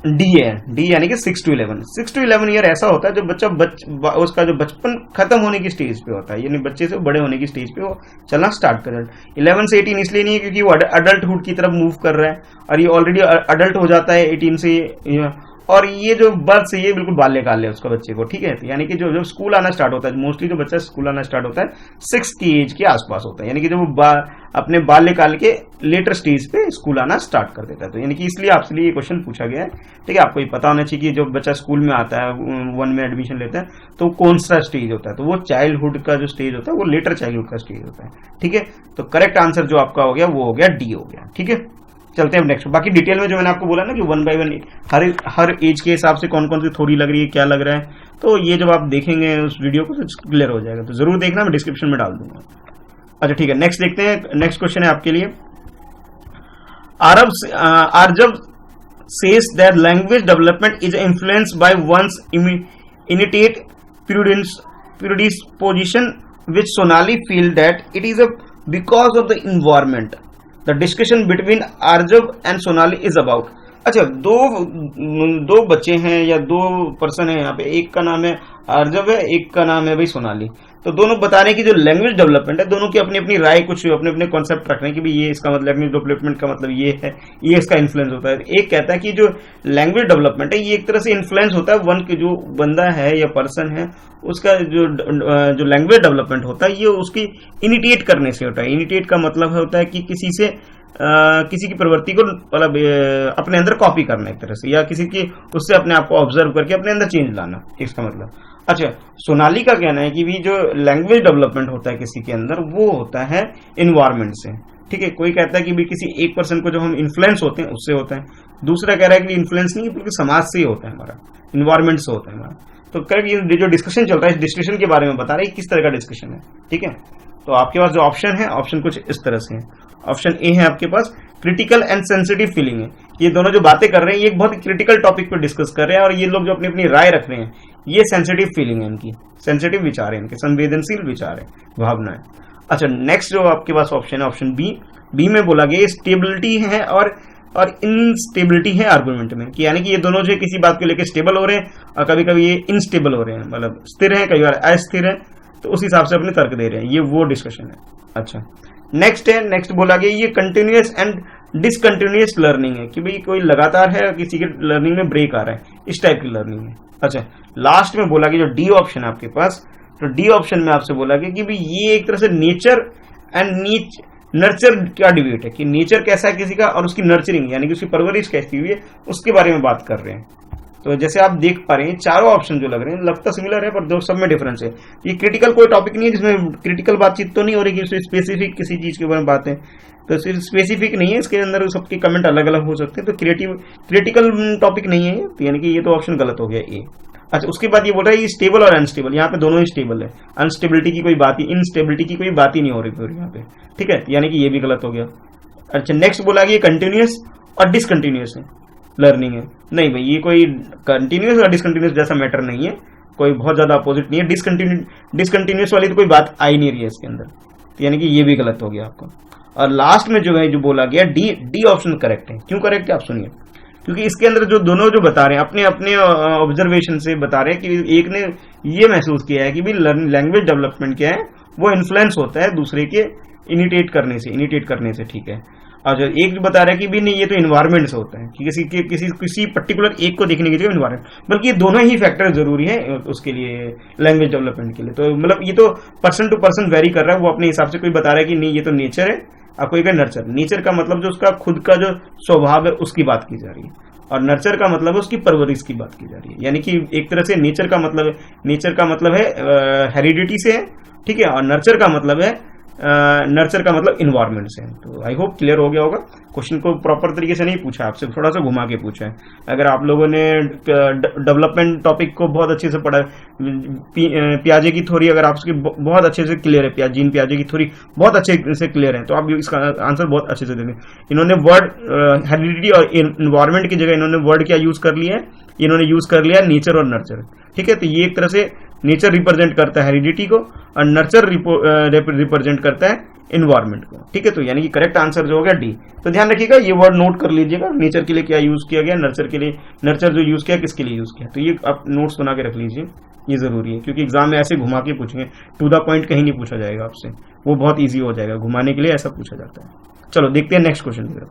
डी है, डी यानी कि 6 to 11। 6 to 11 ईयर ऐसा होता है जब बच्चा उसका जो बचपन खत्म होने की स्टेज पे होता है, यानी बच्चे से बड़े होने की स्टेज पे वो चलना स्टार्ट कर रहा है। 11 से 18 इसलिए नहीं है क्योंकि वो अडल्टहुड की तरफ मूव कर रहा है, और ये ऑलरेडी अडल्ट हो जाता है 18 से। और ये जो बर्थ से ये बिल्कुल बाल्यकाल है उसका बच्चे को, ठीक है, यानी कि जो स्कूल आना स्टार्ट होता है, मोस्टली जो बच्चा स्कूल आना स्टार्ट होता है 6 की एज के आसपास होता है, यानी कि जब वो अपने बाल्यकाल के लेटर स्टेज पे स्कूल आना स्टार्ट कर देता है। तो यानी कि इसलिए आपसे लिए ये क्वेश्चन पूछा गया है, ठीक है। आपको ये पता होना चाहिए कि जब बच्चा स्कूल में आता है, 1 में एडमिशन लेता है, तो कौन सा स्टेज होता है, तो वो चाइल्डहुड का जो स्टेज होता है वो लेटर चाइल्डहुड का स्टेज होता है, ठीक है। तो करेक्ट आंसर जो आपका हो गया वो हो गया डी हो गया, ठीक है। चलते हैं नेक्स्ट। बाकी डिटेल में जो मैंने आपको बोला ना कि 1 by 1 हर एज के हिसाब से कौन कौन सी थोड़ी लग रही है, क्या लग रहा है, तो ये जब आप देखेंगे उस वीडियो को तो क्लियर हो जाएगा। तो जरूर देखना, मैं डिस्क्रिप्शन में डाल दूंगा। अच्छा ठीक है, नेक्स्ट देखते हैं। नेक्स्ट क्वेश्चन है आपके लिए, Arjab says that language development is influenced by one's innate predisposition which Sonali feel that it is because of the environment the discussion between Arjab and Sonali is about. अच्छा, दो बच्चे हैं या 2 पर्सन है यहाँ पे, एक का नाम है आरजब है, एक का नाम है भाई सोनाली। तो दोनों बता रहे हैं कि जो लैंग्वेज डेवलपमेंट है, दोनों की अपनी अपनी राय, कुछ अपने अपने कॉन्सेप्ट रख रहे हैं कि भाई ये इसका मतलब लैंग्वेज डेवलपमेंट का मतलब ये है, ये इसका इन्फ्लुएंस होता है। एक कहता है कि जो लैंग्वेज डेवलपमेंट है ये एक तरह से इन्फ्लुएंस होता है वन के जो बंदा है या पर्सन है उसका जो लैंग्वेज डेवलपमेंट होता है ये उसकी इनिटेट करने से होता है। इनिटेट का मतलब होता है कि किसी की प्रवृत्ति को मतलब अपने अंदर कॉपी करना एक तरह से, या किसी की उससे अपने आप को ऑब्जर्व करके अपने अंदर चेंज लाना, इसका मतलब। अच्छा, सोनाली का कहना है कि भी जो लैंग्वेज डेवलपमेंट होता है किसी के अंदर वो होता है इन्वायरमेंट से, ठीक है। कोई कहता है कि भी किसी एक पर्सन को जो हम इन्फ्लुएंस होते हैं उससे होता है, दूसरा कह रहा है कि इन्फ्लुएंस नहीं बल्कि समाज से ही होता है, हमारा इन्वायरमेंट से होता है हमारा। तो करेक्ट, ये जो डिस्कशन चल रहा है इस डिस्कशन के बारे में बता रहे हैं किस तरह का डिस्कशन है, ठीक है। तो आपके पास जो ऑप्शन है, ऑप्शन कुछ इस तरह से है। ऑप्शन ए है आपके पास क्रिटिकल एंड सेंसिटिव फीलिंग है, ये दोनों जो बातें कर रहे हैं ये एक बहुत क्रिटिकल टॉपिक पर डिस्कस कर रहे हैं, और ये लोग जो अपनी अपनी राय रख रहे हैं ये सेंसिटिव फीलिंग है इनकी, सेंसिटिव विचार है इनके, संवेदनशील विचार है, भावना है। अच्छा, नेक्स्ट जो आपके पास ऑप्शन है ऑप्शन बी में बोला गया स्टेबिलिटी है और इनस्टेबिलिटी है आर्गुमेंट में, कि यानी कि ये दोनों जो किसी बात को लेकर स्टेबल हो रहे हैं और कभी कभी ये इनस्टेबल हो रहे हैं, मतलब स्थिर है, कई बार अस्थिर है, तो उस हिसाब से अपने तर्क दे रहे हैं, ये वो डिस्कशन है। अच्छा, नेक्स्ट बोला गया ये कंटिन्यूअस एंड डिसकंटिन्यूअस लर्निंग है, कि भाई कोई लगातार है किसी के लर्निंग में ब्रेक आ रहा है, इस टाइप की लर्निंग है। अच्छा, लास्ट में बोला गया जो डी ऑप्शन है आपके पास, तो डी ऑप्शन में आपसे बोला गया कि भाई ये एक तरह से नेचर एंड नर्चर का डिबेट है, कि नेचर कैसा है किसी का और उसकी नर्चरिंग यानी कि उसकी परवरिश कैसी हुई है उसके बारे में बात कर रहे हैं। तो जैसे आप देख पा रहे हैं चारों ऑप्शन जो लग रहे हैं लगता सिमिलर है, पर दो सब में डिफरेंस है। ये क्रिटिकल कोई टॉपिक नहीं है जिसमें क्रिटिकल बातचीत तो नहीं हो रही कि उसमें स्पेसिफिक किसी चीज के बारे में बात है, तो सिर्फ स्पेसिफिक नहीं है, इसके अंदर सबके कमेंट अलग अलग हो सकते हैं, तो क्रिटिकल टॉपिक नहीं है, तो यानी कि ये तो ऑप्शन गलत हो गया ए। अच्छा, उसके बाद ये बोल रहा है ये स्टेबल और अनस्टेबल, यहाँ पे दोनों ही स्टेबल है, अनस्टेबिलिटी की कोई बात ही, इनस्टेबिलिटी की कोई बात ही नहीं हो रही फिर यहाँ पे, ठीक है, यानी कि ये भी गलत हो गया। अच्छा, नेक्स्ट बोला कि ये कंटिन्यूअस और डिसकंटिन्यूअस है लर्निंग है, नहीं भाई ये कोई कंटिन्यूअस और डिसकंटिन्यूअस जैसा मैटर नहीं है, कोई बहुत ज्यादा अपोजिट नहीं है, डिसकंटिन्यूअस वाली तो कोई बात आ ही नहीं रही है इसके अंदर, तो यानी कि ये भी गलत हो गया आपको। और लास्ट में जो है जो बोला गया डी ऑप्शन करेक्ट है। क्यों करेक्ट है आप सुनिए, क्योंकि इसके अंदर जो दोनों जो बता रहे हैं अपने अपने ऑब्जर्वेशन से बता रहे हैं कि एक ने ये महसूस किया है कि भी लैंग्वेज डेवलपमेंट क्या है वो इन्फ्लुएंस होता है दूसरे के इनिटेट करने से, ठीक है। और एक जो बता रहा है कि भी नहीं ये तो इन्वायरमेंट से होता है कि किसी पर्टिकुलर एक को देखने की जगह इन्वायरमेंट, बल्कि ये दोनों ही फैक्टर जरूरी है उसके लिए, लैंग्वेज डेवलपमेंट के लिए। तो मतलब ये तो पर्सन टू पर्सन वेरी कर रहा है, वो अपने हिसाब से कोई बता रहा है कि नहीं ये तो नेचर है, आपको एक नर्चर। नेचर का मतलब जो उसका खुद का जो स्वभाव है उसकी बात की जा रही है, और नर्चर का मतलब है उसकी परवरिश की बात की जा रही है। यानी कि एक तरह से नेचर का मतलब है हेरिडिटी से है, ठीक है, और नर्चर का मतलब इन्वायरमेंट से है। तो आई होप क्लियर हो गया होगा। क्वेश्चन को प्रॉपर तरीके से नहीं पूछा आपसे, थोड़ा सा घुमा के पूछा है। अगर आप लोगों ने डेवलपमेंट टॉपिक को बहुत अच्छे से पढ़ा, पियाजे की थ्योरी अगर आपकी बहुत अच्छे से क्लियर है, जीन पियाजे की थ्योरी बहुत अच्छे से क्लियर है, तो आप इसका आंसर बहुत अच्छे से देंगे। इन्होंने वर्ड हेरिडिटी और इन्वायरमेंट की जगह इन्होंने वर्ड क्या यूज कर लिया है, इन्होंने यूज कर लिया नेचर और नर्चर, ठीक है। तो ये एक तरह से नेचर रिप्रेजेंट करता है हेरिडिटी को, और नर्चर रिप्रेजेंट करता है इन्वायरमेंट को, ठीक है। तो यानी कि करेक्ट आंसर जो हो गया डी। तो ध्यान रखिएगा, ये वर्ड नोट कर लीजिएगा, नेचर के लिए क्या यूज किया गया, नर्चर जो यूज किया किसके लिए यूज किया, तो ये आप नोट्स बना के रख लीजिए, ये जरूरी है, क्योंकि एग्जाम में ऐसे घुमा के पूछेंगे, टू द पॉइंट कहीं नहीं पूछा जाएगा आपसे, वो बहुत ईजी हो जाएगा, घुमाने के लिए ऐसा पूछा जाता है। चलो देखते हैं नेक्स्ट क्वेश्चन की तरफ।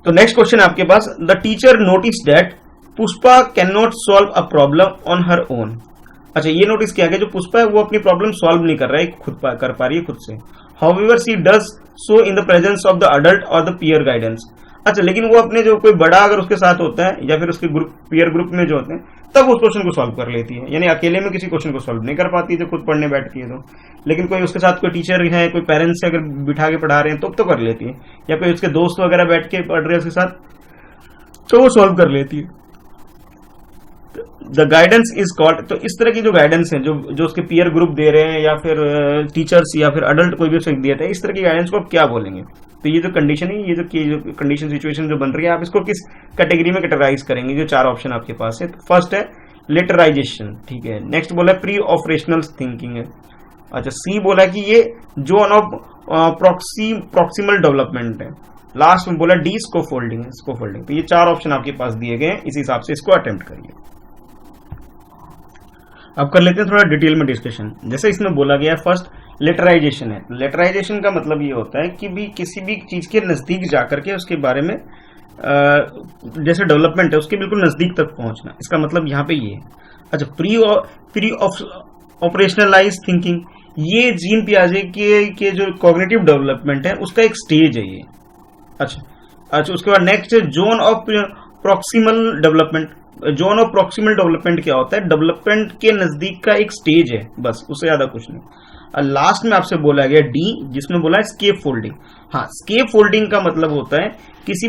तो नेक्स्ट क्वेश्चन आपके पास, the teacher notice that Pushpa can not solve a problem on her own. अच्छा, ये नोटिस किया गया जो पुष्पा है वो अपनी प्रॉब्लम सॉल्व नहीं कर रहा है, कर पा रही है खुद से। However she does so in the presence of the adult और द पीयर गाइडेंस। अच्छा, लेकिन वो अपने जो कोई बड़ा अगर उसके साथ होता है या फिर उसके पीयर ग्रुप में जो होते हैं, तब उस क्वेश्चन को सॉल्व कर लेती है। यानी अकेले में किसी क्वेश्चन को सॉल्व नहीं कर पाती जो खुद पढ़ने बैठती है तो, लेकिन कोई उसके साथ कोई टीचर है, कोई पेरेंट्स अगर बिठा के पढ़ा रहे हैं तो कर लेती है, या कोई उसके दोस्त वगैरह बैठ के पढ़ रहे हैं उसके साथ, तो वो सॉल्व कर लेती है। द गाइडेंस इज कॉल्ड, तो इस तरह की जो गाइडेंस है, जो उसके पीयर ग्रुप दे रहे हैं या फिर टीचर्स या फिर अडल्ट कोई भी दिया था, इस तरह की गाइडेंस को आप क्या बोलेंगे। तो ये जो कंडीशन है, ये जो कंडीशन सिचुएशन जो बन रही है, आप इसको किस कैटेगरी में कैटेगराइज करेंगे। जो चार ऑप्शन आपके पास है, तो फर्स्ट है लेटराइजेशन, ठीक है। नेक्स्ट बोला है प्री ऑपरेशनल थिंकिंग है। अच्छा, सी बोला कि ये जोन ऑफ प्रॉक्सिमल डेवलपमेंट है। लास्ट में बोला डी स्कोफोल्डिंग है, स्कोफोल्डिंग। तो ये चार ऑप्शन आपके पास दिए गए हैं, इस हिसाब से इसको अटेम्प्ट करिए। अब कर लेते हैं थोड़ा डिटेल में डिस्कशन। जैसे इसमें बोला गया फर्स्ट लेटराइजेशन है। लेटराइजेशन का मतलब ये होता है कि भी किसी भी चीज के नजदीक जाकर के उसके बारे में जैसे डेवलपमेंट है उसके बिल्कुल नजदीक तक पहुंचना, इसका मतलब यहाँ पे ये है। अच्छा, प्री ऑपरेशनलाइज थिंकिंग, ये जीन पियाजे के जो कॉग्निटिव डेवलपमेंट है उसका एक स्टेज है ये। अच्छा, उसके बाद नेक्स्ट है zone of proximal development. Zone of proximal development क्या होता है, डेवलपमेंट के नजदीक का एक स्टेज है, बस, उससे ज्यादा कुछ नहीं। और लास्ट में आपसे बोला गया डी, जिसमें बोला है स्केप फोल्डिंग। हाँ, स्केप फोल्डिंग का मतलब होता है किसी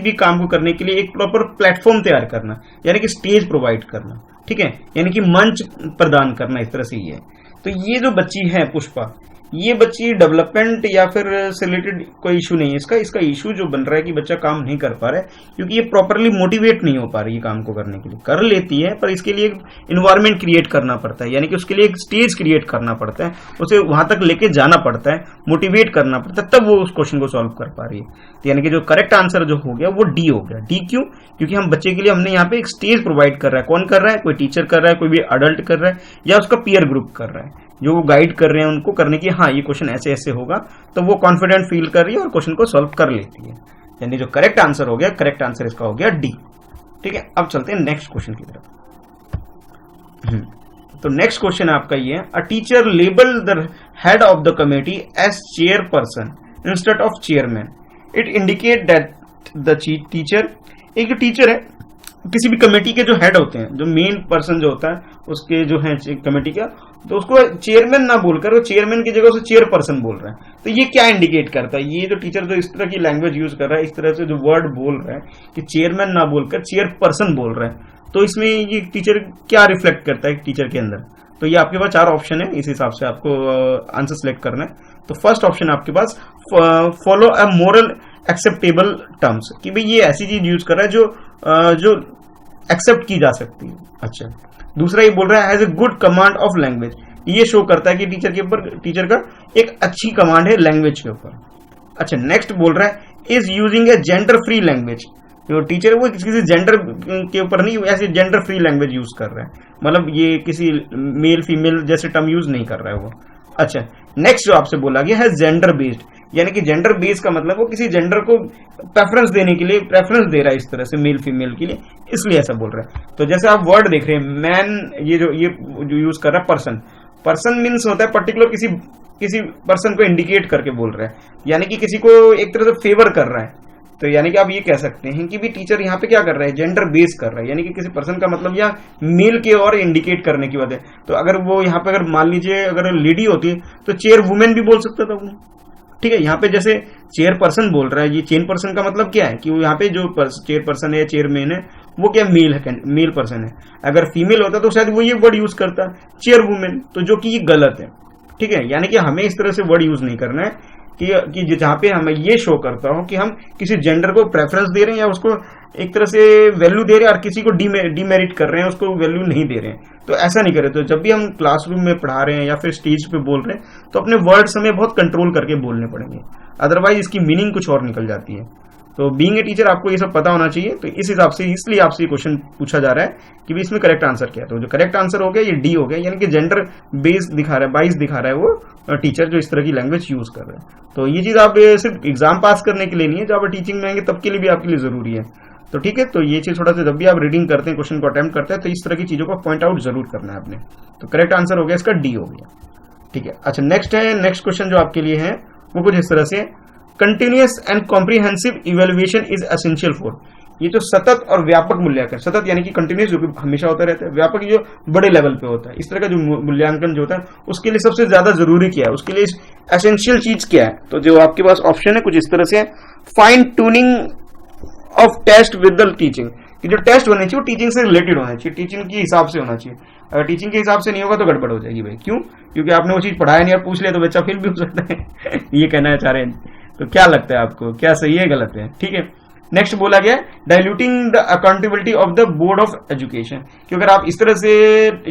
भी काम को करने के लिए एक प्रॉपर प्लेटफॉर्म तैयार करना, यानी कि स्टेज प्रोवाइड करना, ठीक है, यानी कि मंच प्रदान करना, इस तरह से ही है। तो ये जो बच्ची है पुष्पा, ये बच्ची डेवलपमेंट या फिर से रिलेटेड कोई इशू नहीं है इसका इशू जो बन रहा है कि बच्चा काम नहीं कर पा रहा है क्योंकि ये प्रॉपरली मोटिवेट नहीं हो पा रही है काम को करने के लिए। कर लेती है पर इसके लिए एक इन्वायरमेंट क्रिएट करना पड़ता है, यानी कि उसके लिए एक स्टेज क्रिएट करना पड़ता है, उसे वहां तक लेके जाना पड़ता है, मोटिवेट करना पड़ता है, तब वो उस क्वेश्चन को सॉल्व कर पा रही है। तो यानी कि जो करेक्ट आंसर जो हो गया वो डी हो गया। डी क्यों? क्योंकि हम बच्चे के लिए हमने यहाँ पे एक स्टेज प्रोवाइड कर रहा है। कौन कर रहा है? कोई टीचर कर रहा है, कोई भी अडल्ट कर रहा है, या उसका पीयर ग्रुप कर रहा है, जो वो गाइड कर रहे हैं उनको करने की, हाँ ये क्वेश्चन ऐसे ऐसे होगा, तो वो कॉन्फिडेंट फील कर रही है और क्वेश्चन को सॉल्व कर लेती है। यानी जो करेक्ट आंसर हो गया, करेक्ट आंसर इसका हो गया डी। ठीक है, अब चलते हैं नेक्स्ट क्वेश्चन की तरफ। तो नेक्स्ट क्वेश्चन आपका ये है, a teacher label the head of the committee as chairperson instead of chairman. It indicate that the teacher, एक जो टीचर है किसी भी कमेटी के जो हेड होते हैं, जो मेन पर्सन जो होता है उसके जो है कमेटी का, तो उसको चेयरमैन ना बोलकर वो चेयरमैन की जगह उसे चेयरपर्सन बोल रहा है। तो ये क्या इंडिकेट करता है? ये जो टीचर जो इस तरह की लैंग्वेज यूज कर रहा है, इस तरह से जो वर्ड बोल रहा है कि चेयरमैन ना बोलकर चेयरपर्सन बोल रहा है, तो इसमें ये टीचर क्या रिफ्लेक्ट करता है टीचर के अंदर? तो ये आपके पास चार ऑप्शन है, इस हिसाब से आपको आंसर सेलेक्ट करना है। तो फर्स्ट ऑप्शन आपके पास follow a moral acceptable terms, कि भाई ये ऐसी चीज यूज कर रहा है जो एक्सेप्ट की जा सकती है। अच्छा, दूसरा ये बोल रहा है has a good command of language, ये शो करता है कि टीचर का एक अच्छी कमांड है लैंग्वेज के ऊपर। अच्छा, नेक्स्ट बोल रहा है is using a gender free language, जो टीचर है वो किसी जेंडर के ऊपर नहीं, ऐसे जेंडर फ्री लैंग्वेज यूज कर रहा है, मतलब ये किसी मेल फीमेल जैसे टर्म यूज नहीं कर रहा है वो। अच्छा, नेक्स्ट जो आपसे बोला गया है जेंडर बेस्ड, यानी कि जेंडर बेस्ड का मतलब वो किसी जेंडर को प्रेफरेंस देने के लिए प्रेफरेंस दे रहा है इस तरह से मेल फीमेल के लिए, इसलिए ऐसा बोल रहा है। तो जैसे आप वर्ड देख रहे हैं मैन, ये जो यूज कर रहा है पर्सन, पर्सन मीन्स होता है पर्टिकुलर किसी पर्सन को इंडिकेट करके बोल रहा है, यानी कि किसी को एक तरह से फेवर कर रहा है। तो यानी कि आप ये कह सकते हैं कि भी टीचर यहाँ पे क्या कर रहा है, जेंडर बेस कर रहा है, यानी कि किसी पर्सन का मतलब या मेल के और इंडिकेट करने की बात है। तो अगर वो यहाँ पे अगर मान लीजिए अगर लेडी होती तो चेयर वुमेन भी बोल सकता था वो, ठीक है। यहाँ पे जैसे चेयर पर्सन बोल रहा है, ये चेयर पर्सन का मतलब क्या है कि वो यहाँ पे जो चेयर पर्सन है, चेयरमैन है, वो क्या मेल है, मेल पर्सन है। अगर फीमेल होता तो शायद वो ये वर्ड यूज करता चेयर वुमेन, तो जो कि ये गलत है, ठीक है। यानी कि हमें इस तरह से वर्ड यूज नहीं करना है कि जहाँ पे हमें ये शो करता हो कि हम किसी जेंडर को प्रेफरेंस दे रहे हैं या उसको एक तरह से वैल्यू दे रहे हैं और किसी को डीमेरिट कर रहे हैं, उसको वैल्यू नहीं दे रहे हैं। तो ऐसा नहीं करें। तो जब भी हम क्लासरूम में पढ़ा रहे हैं या फिर स्टेज पे बोल रहे हैं तो अपने वर्ड्स हमें बहुत कंट्रोल करके बोलने पड़ेंगे, अदरवाइज इसकी मीनिंग कुछ और निकल जाती है। तो बीइंग ए टीचर आपको ये सब पता होना चाहिए। तो इस हिसाब से इसलिए आपसे क्वेश्चन पूछा जा रहा है कि भी इसमें करेक्ट आंसर क्या है। तो जो करेक्ट आंसर हो गया ये डी हो गया, यानी कि जेंडर बेस्ड दिखा रहा है, बाइस दिखा रहा है वो टीचर जो इस तरह की लैंग्वेज यूज कर रहे हैं। तो ये चीज आप सिर्फ एग्जाम पास करने के लिए नहीं है, जब आप टीचिंग में आएंगे तब के लिए भी आपके लिए जरूरी है। तो ठीक है, तो ये चीज थोड़ा सा जब भी आप रीडिंग करते हैं, क्वेश्चन को अटेम्प्ट करते हैं, तो इस तरह की चीजों को पॉइंट आउट जरूर करना है आपने। तो करेक्ट आंसर हो गया इसका डी हो गया, ठीक है। अच्छा नेक्स्ट है, नेक्स्ट क्वेश्चन जो आपके लिए है वो कुछ इस तरह से, continuous and comprehensive evaluation is essential for, ये जो सतत और व्यापक मूल्यांकन, सतत यानी कि कंटिन्यूस जो कि हमेशा होता रहता है, व्यापक जो बड़े लेवल पे होता है, इस तरह का जो मूल्यांकन जो होता है उसके लिए सबसे ज्यादा जरूरी क्या है, उसके लिए एसेंशियल चीज क्या है। तो जो आपके पास ऑप्शन है कुछ इस तरह से, fine tuning of test with the teaching, कि जो टेस्ट होने चाहिए वो टीचिंग से रिलेटेड होना चाहिए, टीचिंग के हिसाब से होना चाहिए। अगर टीचिंग के हिसाब से नहीं होगा तो गड़बड़ हो जाएगी भाई। क्यों? क्योंकि आपने वो चीज पढ़ाया नहीं और पूछ लिया तो बच्चा फेल भी हो सकता है ये कहना चाह रहे हैं। तो क्या लगता है आपको, क्या सही है गलत है? ठीक है, नेक्स्ट बोला गया diluting the accountability of the board of education, कि अगर आप इस तरह से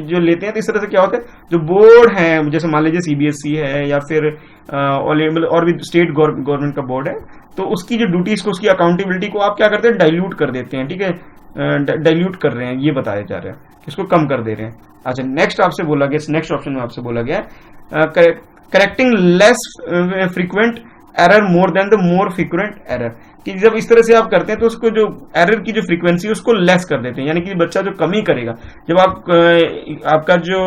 जो लेते हैं तो इस तरह से क्या होता है, जो बोर्ड है जैसे मान लीजिए सीबीएसई है या फिर और भी स्टेट गवर्नमेंट का बोर्ड है, तो उसकी जो ड्यूटीज को, उसकी अकाउंटेबिलिटी को आप क्या करते हैं, डाइल्यूट कर देते हैं। ठीक है, डाइल्यूट कर रहे हैं, ये बताया जा रहा है, इसको कम कर दे रहे हैं। अच्छा नेक्स्ट आपसे बोला गया, नेक्स्ट ऑप्शन में आपसे बोला गया correcting less frequent error more than the more frequent error, कि जब इस तरह से आप करते हैं तो उसको जो एरर की जो फ्रीक्वेंसी है उसको लेस कर देते हैं, यानी कि बच्चा जो कमी करेगा। जब आपका जो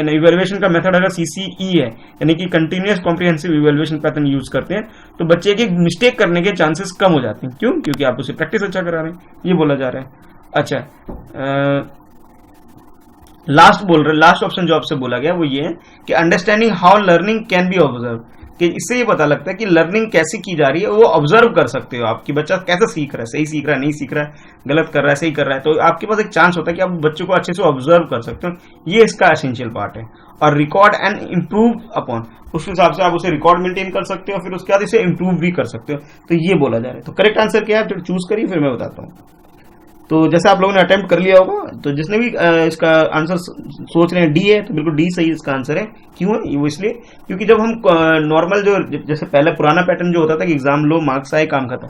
इवैल्यूएशन का मेथड अगर सीसीई है, यानी कि continuous comprehensive evaluation pattern use करते हैं, तो बच्चे की मिस्टेक करने के चांसेस कम हो जाते हैं। क्यों? क्योंकि आप उसे प्रैक्टिस अच्छा करा रहे हैं, ये बोला जा रहा है। अच्छा लास्ट ऑप्शन जो आपसे बोला गया वो ये है कि understanding how learning can be observe, कि इससे ये पता लगता है कि लर्निंग कैसे की जा रही है, वो ऑब्जर्व कर सकते हो आप कि बच्चा कैसे सीख रहा है, सही सीख रहा है, नहीं सीख रहा है, गलत कर रहा है, सही कर रहा है। तो आपके पास एक चांस होता है कि आप बच्चों को अच्छे से ऑब्जर्व कर सकते हो, ये इसका एसेंशियल पार्ट है। और रिकॉर्ड एंड इम्प्रूव अपॉन, उस हिसाब से आप उसे रिकॉर्ड मेंटेन कर सकते हो, फिर उसके बाद इसे इम्प्रूव भी कर सकते हो। तो ये बोला जा रहा है। तो करेक्ट आंसर क्या है तो चूज करिए, फिर मैं बताता हूँ। तो जैसे आप लोगों ने अटेम्प्ट कर लिया होगा, तो जिसने भी इसका आंसर सोच रहे हैं डी है, तो बिल्कुल डी सही इसका आंसर है। क्यों है वो? इसलिए क्योंकि जब हम नॉर्मल जो जैसे पहले पुराना पैटर्न जो होता था कि एग्जाम लो, मार्क्स आए, काम खत्म,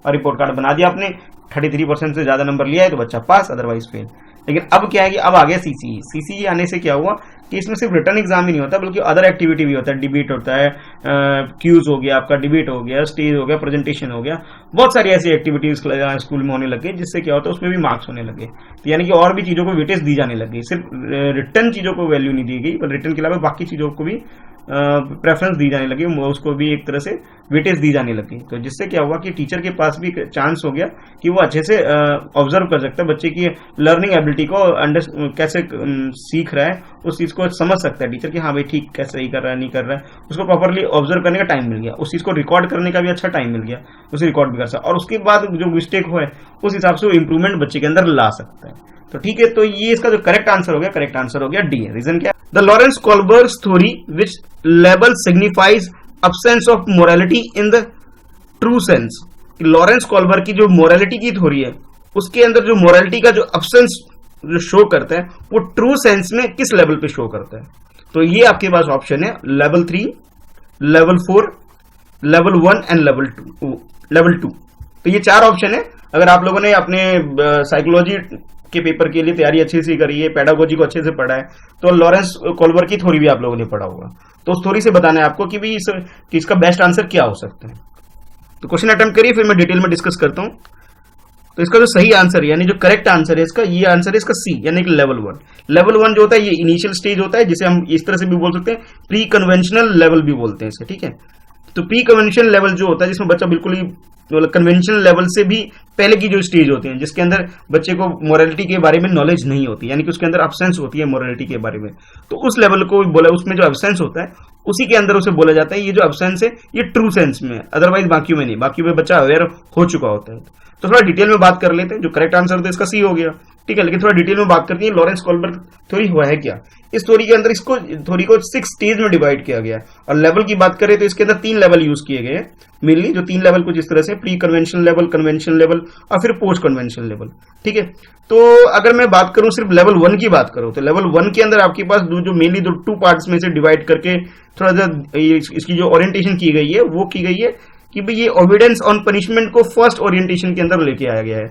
और रिपोर्ट कार्ड बना दिया आपने, 33% से ज्यादा नंबर लिया है तो बच्चा पास, अदरवाइज फेल। लेकिन अब क्या है कि अब आ गया सीसीई। सीसीई आने से क्या हुआ कि इसमें सिर्फ रिटर्न एग्जाम ही नहीं होता, बल्कि अदर एक्टिविटी भी होता है, डिबेट होता है, क्यूज हो गया आपका, डिबेट हो गया, स्टेज हो गया, प्रेजेंटेशन हो गया, बहुत सारी ऐसी एक्टिविटीज स्कूल में होने लगे, जिससे क्या होता है उसमें भी मार्क्स होने लगे। तो यानी कि और भी चीजों को वेटेज दी जाने लगी, सिर्फ रिटर्न चीजों को वैल्यू नहीं दी गई, पर रिटर्न के अलावा बाकी चीजों को भी प्रेफरेंस दी जाने लगी, उसको भी एक तरह से वेटेज दी जाने लगी। तो जिससे क्या हुआ कि टीचर के पास भी चांस हो गया कि वो अच्छे से ऑब्जर्व कर सकता है बच्चे की लर्निंग एबिलिटी को, कैसे सीख रहा है, उस चीज को समझ सकता है टीचर कि हाँ भाई ठीक कैसे सही कर रहा है, नहीं कर रहा है, उसको प्रॉपरली ऑब्जर्व करने का टाइम मिल गया, उस चीज को रिकॉर्ड करने का भी अच्छा टाइम मिल गया, उसे रिकॉर्ड भी कर सकता है, और उसके बाद जो मिस्टेक हो उस हिसाब से वो इंप्रूवमेंट बच्चे के अंदर ला सकता है। तो ठीक है, तो ये इसका जो करेक्ट आंसर हो गया, करेक्ट आंसर हो गया डी है। रीजन क्या? The Lawrence Kohlberg theory which label signifies absence of morality in the true sense, Lawrence Kohlberg की जो मोरालिटी की थ्योरी है उसके अंदर जो मोरालिटी का जो absence जो शो करता है वो ट्रू सेंस में किस लेवल पे शो करता है। तो ये आपके पास ऑप्शन है level 3, level 4, level 1 and level 2। तो ये 4 ऑप्शन है। अगर आप लोगों ने अपने साइकोलॉजी के पेपर के लिए तैयारी अच्छी सी करी है, पेडागोजी को अच्छे से पढ़ा है, तो लॉरेंस कोल्बर की थ्योरी भी आप लोगों ने पढ़ा होगा। तो उस थ्योरी से बताना है आपको कि कि इसका बेस्ट आंसर क्या हो सकता है। तो क्वेश्चन अटेम्प्ट करिए, फिर मैं डिटेल में डिस्कस करता हूं। तो इसका जो सही आंसर यानी जो करेक्ट आंसर है इसका, ये आंसर है इसका सी, यानी कि लेवल 1। लेवल 1 जो होता है ये इनिशियल स्टेज होता है, जिसे हम इस तरह से भी बोल सकते हैं, प्री कन्वेंशनल लेवल भी बोलते हैं इसे, ठीक है। तो प्री कन्वेंशनल लेवल जो होता है जिसमें बच्चा बिल्कुल ही मतलब कन्वेंशनल लेवल से भी पहले की जो स्टेज होती है, जिसके अंदर बच्चे को मोरालिटी के बारे में नॉलेज नहीं होती, यानी कि उसके अंदर अब्सेंस होती है मोरालिटी के बारे में, तो उस लेवल को बोला, उसमें जो अब्सेंस होता है उसी के अंदर उसे बोला जाता है ये जो अब्सेंस है ये ट्रू सेंस में, अदरवाइज बाकियों में नहीं, बाकियों में बच्चा अवेयर हो चुका होता है। तो थोड़ा डिटेल में बात कर लेते हैं। जो करेक्ट आंसर तो इसका सी हो गया, ठीक है, लेकिन थोड़ा डिटेल में बात करते हैं लॉरेंस कोल्बर थ्योरी हुआ है क्या। इस थ्योरी के अंदर इसको थ्योरी को 6 स्टेज में डिवाइड किया गया है, और लेवल की बात करें तो इसके अंदर 3 लेवल यूज किए गए हैं मेनली। जो 3 लेवल कुछ इस तरह से, pre conventional level, conventional level और फिर पोस्ट कन्वेंशनल लेवल, ठीक है। तो अगर मैं बात करूं सिर्फ लेवल 1 की बात करूं, तो लेवल 1 के अंदर आपके पास जो मेनली 2 पार्ट्स में से डिवाइड करके थोड़ा सा इसकी जो ओरिएंटेशन की गई है वो की गई है कि भाई ये ओबिडेंस ऑन पनिशमेंट को फर्स्ट ओरिएंटेशन के अंदर लेके आया गया है,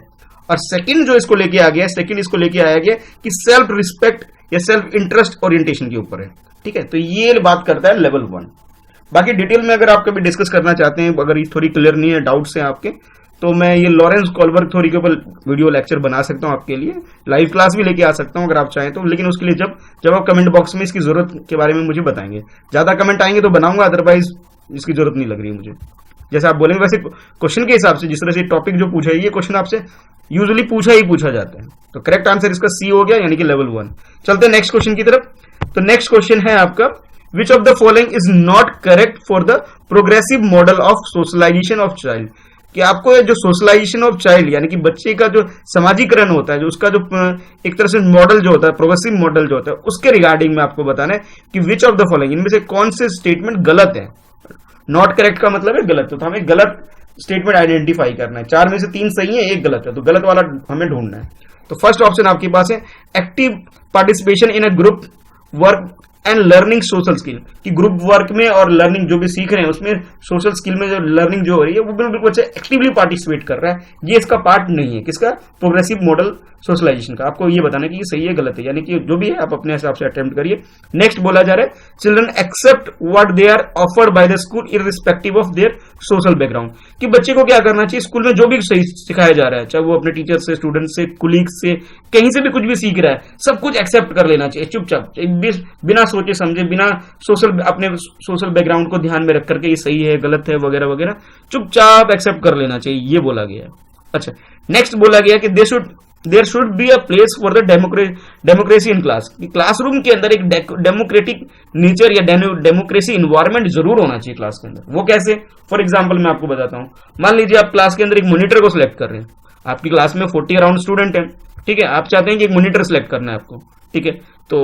और सेकंड जो इसको लेके आ गया है, सेकंड इसको लेके आया गया कि सेल्फ रिस्पेक्ट या सेल्फ इंटरेस्ट ओरिएंटेशन के ऊपर है, ठीक है। तो ये बात करता है लेवल 1। बाकी डिटेल में अगर आप कभी डिस्कस करना चाहते हैं, अगर ये थोड़ी क्लियर नहीं है, डाउट्स हैं आपके, तो मैं ये लॉरेंस कोल्बर थ्योरी के ऊपर वीडियो लेक्चर बना सकता हूं आपके लिए, लाइव क्लास भी लेके आ सकता हूं अगर आप चाहें तो, लेकिन उसके लिए जब आप कमेंट बॉक्स में इसकी जरूरत के बारे में मुझे बताएंगे, ज्यादा कमेंट आएंगे तो बनाऊंगा, अदरवाइज इसकी जरूरत नहीं लग रही मुझे। जैसे आप बोलेंगे वैसे क्वेश्चन के हिसाब से, जिस तरह से टॉपिक जो पूछा है ये क्वेश्चन आपसे यूजुअली पूछा जाता है। तो करेक्ट आंसर इसका सी हो गया, यानी कि लेवल 1। चलते हैं नेक्स्ट क्वेश्चन की तरफ। तो नेक्स्ट क्वेश्चन है आपका, which of the following is not correct for the progressive model of socialization of child. कि आपको जो सोशलाइजेशन ऑफ चाइल्ड यानी कि बच्चे का जो समाजीकरण होता है, जो उसका जो एक तरह से मॉडल जो होता है, प्रोग्रेसिव मॉडल जो होता है, उसके रिगार्डिंग में आपको बताना है कि विच ऑफ द फॉलोइंग, इनमें से कौन से स्टेटमेंट गलत है। नॉट करेक्ट का मतलब है गलत, तो हमें गलत स्टेटमेंट आइडेंटिफाई करना है। 4 में से 3 सही है, 1 गलत है, तो गलत वाला हमें ढूंढना है। तो फर्स्ट ऑप्शन आपके पास है active participation in a group work and learning social skill, कि ग्रुप वर्क में और लर्निंग जो भी सीख रहे हैं उसमें सोशल स्किल में जो लर्निंग जो हो रही है वो बिल्कुल बच्चा एक्टिवली पार्टिसिपेट कर रहा है, ये इसका पार्ट नहीं है किसका, प्रोग्रेसिव मॉडल सोशलाइजेशन का। आपको ये बताना है कि ये सही है गलत है, यानी कि जो भी है आप अपने हिसाब से अटेम्प्ट करिए। नेक्स्ट बोला जा रहा है children except what they are offered by the school irrespective of their social background, कि बच्चे को क्या करना चाहिए, स्कूल में जो भी सही सिखाया जा रहा है, चाहे वो अपने टीचर से, स्टूडेंट से, कुलीग से, कहीं से भी कुछ भी सीख रहा है, सब कुछ एक्सेप्ट कर लेना चाहिए चुपचाप, बिना सोचे समझे, बिना अपने सोशल बैकग्राउंड को ध्यान में रख करके ये सही है गलत है वगैरह वगैरह चुपचाप एक्सेप्ट कर लेना चाहिए, ये बोला गया है। अच्छा, नेक्स्ट बोला गया कि there should be a place for the democracy in class, classroom के अंदर एक डेमोक्रेटिक नेचर या डेमोक्रेसी इन्वायरमेंट जरूर होना चाहिए क्लास के अंदर। वो कैसे, फॉर एग्जाम्पल मैं आपको बताता हूं। मान लीजिए आप क्लास के अंदर एक मॉनिटर को सिलेक्ट कर रहे हैं, आपकी क्लास में 40 अराउंड स्टूडेंट है, ठीक है, आप चाहते हैं कि एक मॉनिटर सिलेक्ट करना है आपको, ठीक है। तो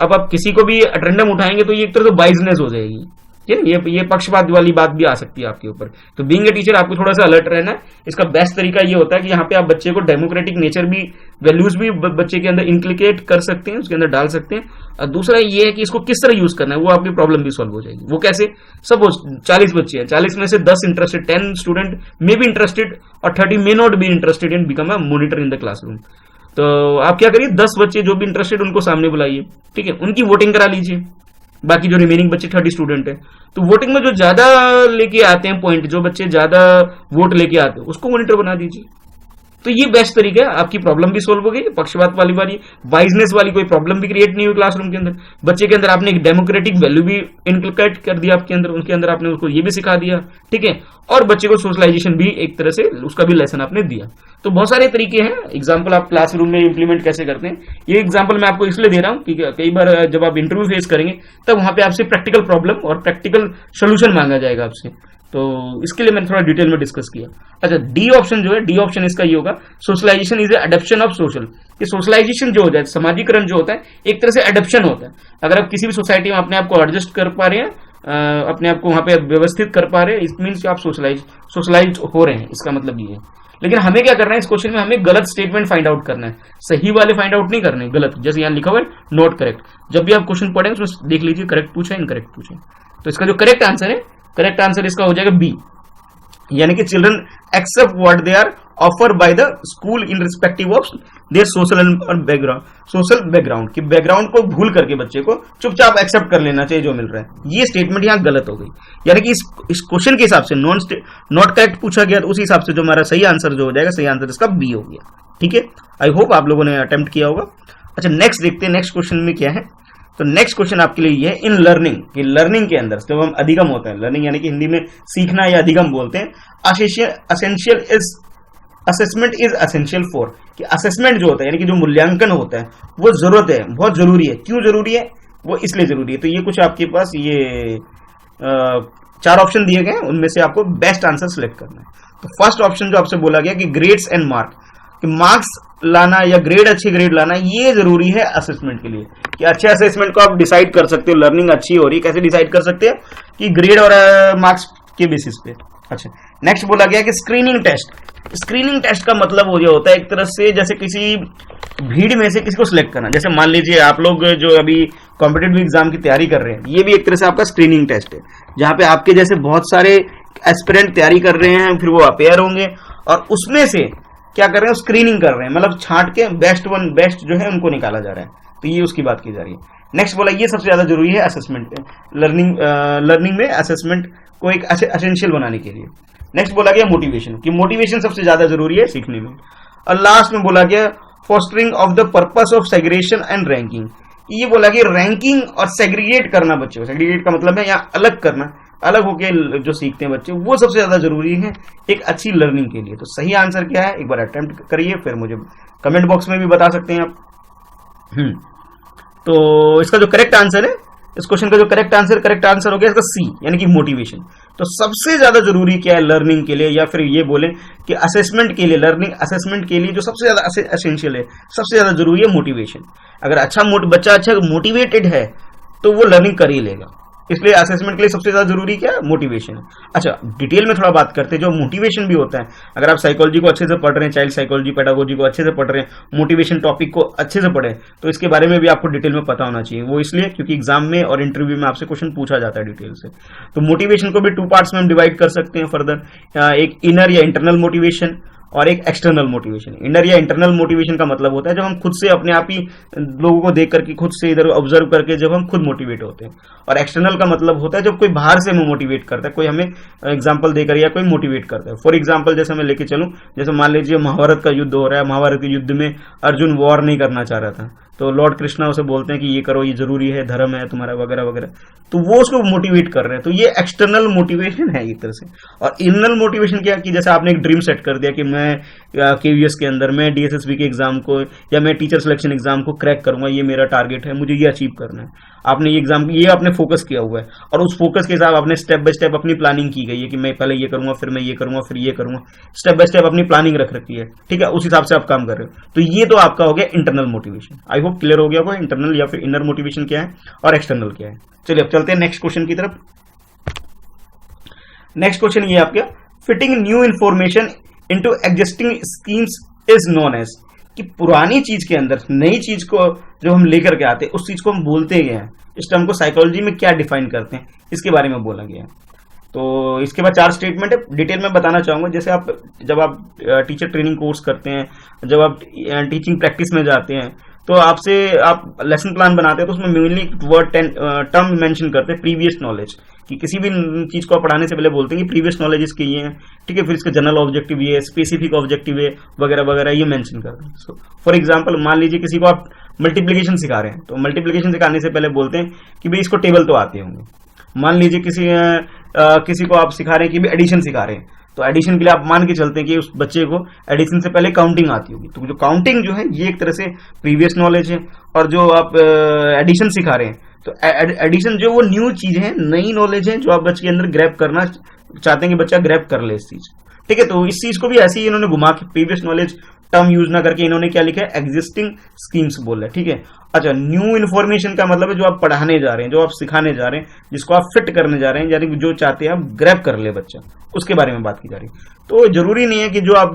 अब आप किसी को भी अटेंडम उठाएंगे तो ये एक तरह से बाइजनेस हो जाएगी, ये पक्षपात वाली बात भी आ सकती है आपके ऊपर। तो बीइंग ए टीचर आपको थोड़ा सा अलर्ट रहना है। इसका बेस्ट तरीका ये होता है कि यहाँ पे आप बच्चे को डेमोक्रेटिक नेचर भी, वैल्यूज भी बच्चे के अंदर इंक्लिकेट कर सकते हैं, उसके अंदर डाल सकते हैं। और दूसरा ये है कि इसको किस तरह यूज करना है, वो आपकी प्रॉब्लम भी सॉल्व हो जाएगी। वो कैसे, सपोज 40 बच्चे हैं, 40 में से 10 interested, 10 student may be interested और 30 may not be interested in become a monitor in the classroom. तो आप क्या करिए, 10 बच्चे जो भी इंटरेस्टेड उनको सामने बुलाइए, ठीक है, उनकी वोटिंग करा लीजिए। बाकी जो रिमेनिंग बच्चे 30 स्टूडेंट है, तो वोटिंग में जो ज्यादा लेके आते हैं पॉइंट, जो बच्चे ज्यादा वोट लेके आते हैं उसको मॉनिटर बना दीजिए। तो ये बेस्ट तरीका है, आपकी प्रॉब्लम भी सोल्व हो गई, पक्षपात वाली वाइजनेस वाली कोई प्रॉब्लम भी क्रिएट नहीं हुई क्लासरूम के अंदर। बच्चे के अंदर आपने एक डेमोक्रेटिक वैल्यू भी इनकलकेट कर दिया आपके अंदर, उनके अंदर आपने उसको ये भी सिखा दिया, ठीक है, और बच्चे को सोशलाइजेशन भी एक तरह से उसका भी लेसन आपने दिया। तो बहुत सारे तरीके हैं। एग्जाम्पल आप क्लासरूम में इंप्लीमेंट कैसे करते हैं, ये एग्जाम्पल मैं आपको इसलिए दे रहा हूं कि कई बार जब आप इंटरव्यू फेस करेंगे तब वहां पे आपसे प्रैक्टिकल प्रॉब्लम और प्रैक्टिकल सोल्यूशन मांगा जाएगा आपसे, तो इसके लिए मैंने थोड़ा डिटेल में डिस्कस किया। अच्छा, डी ऑप्शन जो है, डी ऑप्शन इसका ये होगा, socialization is adaption of social. ये सोशलाइजेशन जो होता है, समाजीकरण जो होता है, एक तरह से एडप्शन होता है। अगर आप किसी भी सोसाइटी में अपने आप को एडजस्ट कर पा रहे हैं, अपने आप को वहां पे व्यवस्थित कर पा रहे हैं, इट मीन्स कि आप सोशलाइज हो रहे हैं, इसका मतलब ये है। लेकिन हमें क्या करना है इस क्वेश्चन में, हमें गलत स्टेटमेंट फाइंड आउट करना है, सही वाले फाइंड आउट नहीं करने, गलत। जैसे यहाँ लिखा हुआ है नॉट करेक्ट, जब भी आप क्वेश्चन पढ़ेंगे उसमें देख लीजिए करेक्ट पूछा है इनकरेक्ट पूछा है। तो इसका जो करेक्ट आंसर है, करेक्ट आंसर इसका हो जाएगा बी, यानी कि children except what they are offer by the school in respective of their social background कि बैकग्राउंड को भूल करके बच्चे को चुपचाप एक्सेप्ट कर लेना चाहिए जो मिल रहा है। ये स्टेटमेंट यहाँ गलत हो गई, यानी कि इस क्वेश्चन के हिसाब से नॉट करेक्ट पूछा गया, तो उसी हिसाब से जो हमारा सही आंसर जो हो जाएगा, सही आंसर इसका बी हो गया। ठीक है, आई होप आप लोगों ने अटेम्प्ट किया होगा। अच्छा, नेक्स्ट देखते हैं नेक्स्ट क्वेश्चन में क्या है। तो नेक्स्ट क्वेश्चन आपके लिए ये है, इन लर्निंग कि लर्निंग के अंदर जब हम अधिगम होता है, लर्निंग यानी कि हिंदी में सीखना या अधिगम बोलते हैं, असेसमेंट इज असेंशियल फॉर कि असेसमेंट जो होता है यानी कि जो मूल्यांकन होता है वो जरूरत है, बहुत जरूरी है। क्यों जरूरी है? वो इसलिए जरूरी है। तो ये कुछ आपके पास ये 4 ऑप्शन दिए गए हैं, उनमें से आपको बेस्ट आंसर सिलेक्ट करना है। तो फर्स्ट ऑप्शन जो आपसे बोला गया कि ग्रेड्स एंड मार्क, कि मार्क्स लाना या ग्रेड, अच्छी ग्रेड लाना, ये जरूरी है असेसमेंट के लिए कि अच्छे असेसमेंट को आप डिसाइड कर सकते हो लर्निंग अच्छी हो रही है। कैसे डिसाइड कर सकते हैं? कि ग्रेड और मार्क्स के बेसिस पे। अच्छा, नेक्स्ट बोला गया कि स्क्रीनिंग टेस्ट। स्क्रीनिंग टेस्ट का मतलब हो गया होता है एक तरह से जैसे किसी भीड़ में से किसी को सिलेक्ट करना। जैसे मान लीजिए आप लोग जो अभी कॉम्पिटिटिव एग्जाम की तैयारी कर रहे हैं, ये भी एक तरह से आपका स्क्रीनिंग टेस्ट है, जहां पे आपके जैसे बहुत सारे एस्पिरेंट तैयारी कर रहे हैं, फिर वो अपेयर होंगे और उसमें से क्या कर रहे हैं? स्क्रीनिंग कर रहे हैं, मतलब छांट के बेस्ट जो है उनको निकाला जा रहा है। तो ये उसकी बात की जा रही है। नेक्स्ट बोला, ये सबसे ज्यादा जरूरी है असेसमेंट लर्निंग में असेसमेंट को एक एसेंशियल बनाने के लिए। नेक्स्ट बोला गया मोटिवेशन, कि मोटिवेशन सबसे ज्यादा जरूरी है सीखने में। और लास्ट में बोला गया fostering of the purpose of segregation and ranking. ये बोला कि रैंकिंग और सेग्रीगेट करना बच्चों को, सेग्रीगेट का मतलब है यहाँ अलग करना, अलग होके जो सीखते हैं बच्चे, वो सबसे ज्यादा जरूरी है एक अच्छी लर्निंग के लिए। तो सही आंसर क्या है, एक बार अटेम्प्ट करिए, फिर मुझे कमेंट बॉक्स में भी बता सकते हैं आप। तो इसका जो करेक्ट आंसर है, इस क्वेश्चन का जो करेक्ट आंसर हो गया इसका सी, यानी कि मोटिवेशन। तो सबसे ज्यादा जरूरी क्या है लर्निंग के लिए, या फिर ये बोले कि असेसमेंट के लिए, लर्निंग असेसमेंट के लिए जो सबसे ज्यादा एसेंशियल है, सबसे ज्यादा जरूरी है मोटिवेशन। अगर बच्चा अच्छा मोटिवेटेड है तो वो लर्निंग कर ही लेगा। इसलिए असेसमेंट के लिए सबसे ज्यादा जरूरी क्या है? मोटिवेशन। अच्छा, डिटेल में थोड़ा बात करते हैं। जो मोटिवेशन भी होता है, अगर आप साइकोलॉजी को अच्छे से पढ़ रहे हैं, चाइल्ड साइकोलॉजी, पेडागोजी को अच्छे से पढ़ रहे हैं, मोटिवेशन टॉपिक को अच्छे से पढ़े, तो इसके बारे में भी आपको डिटेल में पता होना चाहिए। वो इसलिए क्योंकि एग्जाम में और इंटरव्यू में आपसे क्वेश्चन पूछा जाता है डिटेल से। तो मोटिवेशन को भी 2 पार्ट्स में हम डिवाइड कर सकते हैं फर्दर, एक इनर या इंटरनल मोटिवेशन और एक एक्सटर्नल मोटिवेशन। इनर या इंटरनल मोटिवेशन का मतलब होता है जब हम खुद से अपने आप ही लोगों को देख करके, खुद से इधर ऑब्जर्व करके जब हम खुद मोटिवेट होते हैं। और एक्सटर्नल का मतलब होता है जब कोई बाहर से हमें मोटिवेट करता है, कोई हमें एग्जांपल देकर या कोई मोटिवेट करता है। फॉर एग्जांपल जैसे मैं लेके चलूं, जैसे मान लीजिए महाभारत का युद्ध हो रहा है, महाभारत के युद्ध में अर्जुन वॉर नहीं करना चाह रहा था, तो लॉर्ड कृष्णा उसे बोलते हैं कि ये करो, ये जरूरी है, धर्म है तुम्हारा, वगैरह वगैरह। तो वो उसको मोटिवेट कर रहे हैं। तो ये एक्सटर्नल मोटिवेशन है एक तरह से। और इंटरनल मोटिवेशन क्या, कि जैसे आपने एक ड्रीम सेट कर दिया कि मैं केवीएस के अंदर मैं डीएसएसबी के एग्जाम को या मैं टीचर सिलेक्शन एग्जाम को क्रैक करूंगा, ये मेरा टारगेट है, मुझे ये अचीव करना है। आपने ये एग्जाम, ये आपने फोकस किया हुआ है और उस फोकस के हिसाब आपने स्टेप बाय स्टेप अपनी प्लानिंग की गई है कि मैं पहले ये करूंगा, फिर मैं ये करूंगा, फिर ये करूंगा। स्टेप बाय स्टेप अपनी प्लानिंग रख रखी है, ठीक है, उस हिसाब से आप काम कर रहे हो। तो ये तो आपका हो गया internal motivation. I hope clear हो गया होगा इंटरनल या फिर इनर मोटिवेशन क्या है और एक्सटर्नल क्या है। चलिए अब चलते हैं नेक्स्ट क्वेश्चन की तरफ। नेक्स्ट क्वेश्चन ये आपका, fitting new information into existing schemes is known as, कि पुरानी चीज के अंदर नई चीज को जो हम लेकर के आते हैं उस चीज को हम बोलते गए हैं। इस टर्म को साइकोलॉजी में क्या डिफाइन करते हैं, इसके बारे में बोला गया है। तो इसके बाद 4 स्टेटमेंट है, डिटेल में बताना चाहूंगा। जैसे आप जब आप टीचर ट्रेनिंग कोर्स करते हैं, जब आप टीचिंग प्रैक्टिस में जाते हैं, तो आपसे आप लेसन प्लान बनाते हैं, तो उसमें मेनली वर्ड टर्म मेंशन करते हैं प्रीवियस नॉलेज, कि किसी भी चीज को आप पढ़ाने से पहले बोलते हैं कि प्रीवियस नॉलेज इसके ये है, ठीक है, फिर इसका जनरल ऑब्जेक्टिव ये है, स्पेसिफिक ऑब्जेक्टिव है, वगैरह वगैरह, ये मेंशन करते हैं। सो फॉर एग्जांपल मान लीजिए किसी को आप मल्टीप्लिकेशन सिखा रहे हैं, तो मल्टीप्लिकेशन सिखाने से पहले बोलते हैं कि भाई इसको टेबल तो आते होंगे। मान लीजिए किसी को आप सिखा रहे हैं कि भाई एडिशन सिखा रहे हैं, तो एडिशन के लिए आप मान के चलते हैं कि उस बच्चे को एडिशन से पहले काउंटिंग आती होगी। तो जो काउंटिंग जो है ये एक तरह से प्रीवियस नॉलेज है। और जो आप एडिशन सिखा रहे हैं, तो एडिशन जो वो न्यू चीज है, नई नॉलेज है, जो आप बच्चे के अंदर ग्रैब करना चाहते हैं कि बच्चा ग्रैब कर ले इस चीज, ठीक है। तो इस चीज को भी ऐसे ही इन्होंने घुमा के प्रीवियस नॉलेज टर्म यूज ना करके इन्होंने क्या लिखा है, एग्जिस्टिंग स्कीम्स बोल रहा है, ठीक है। अच्छा, न्यू इन्फॉर्मेशन का मतलब है जो आप पढ़ाने जा रहे हैं, जो आप सिखाने जा रहे हैं, जिसको आप फिट करने जा रहे हैं, यानी कि जो चाहते हैं आप ग्रैब कर ले बच्चा, उसके बारे में बात की जा रही है। तो जरूरी नहीं है कि जो आप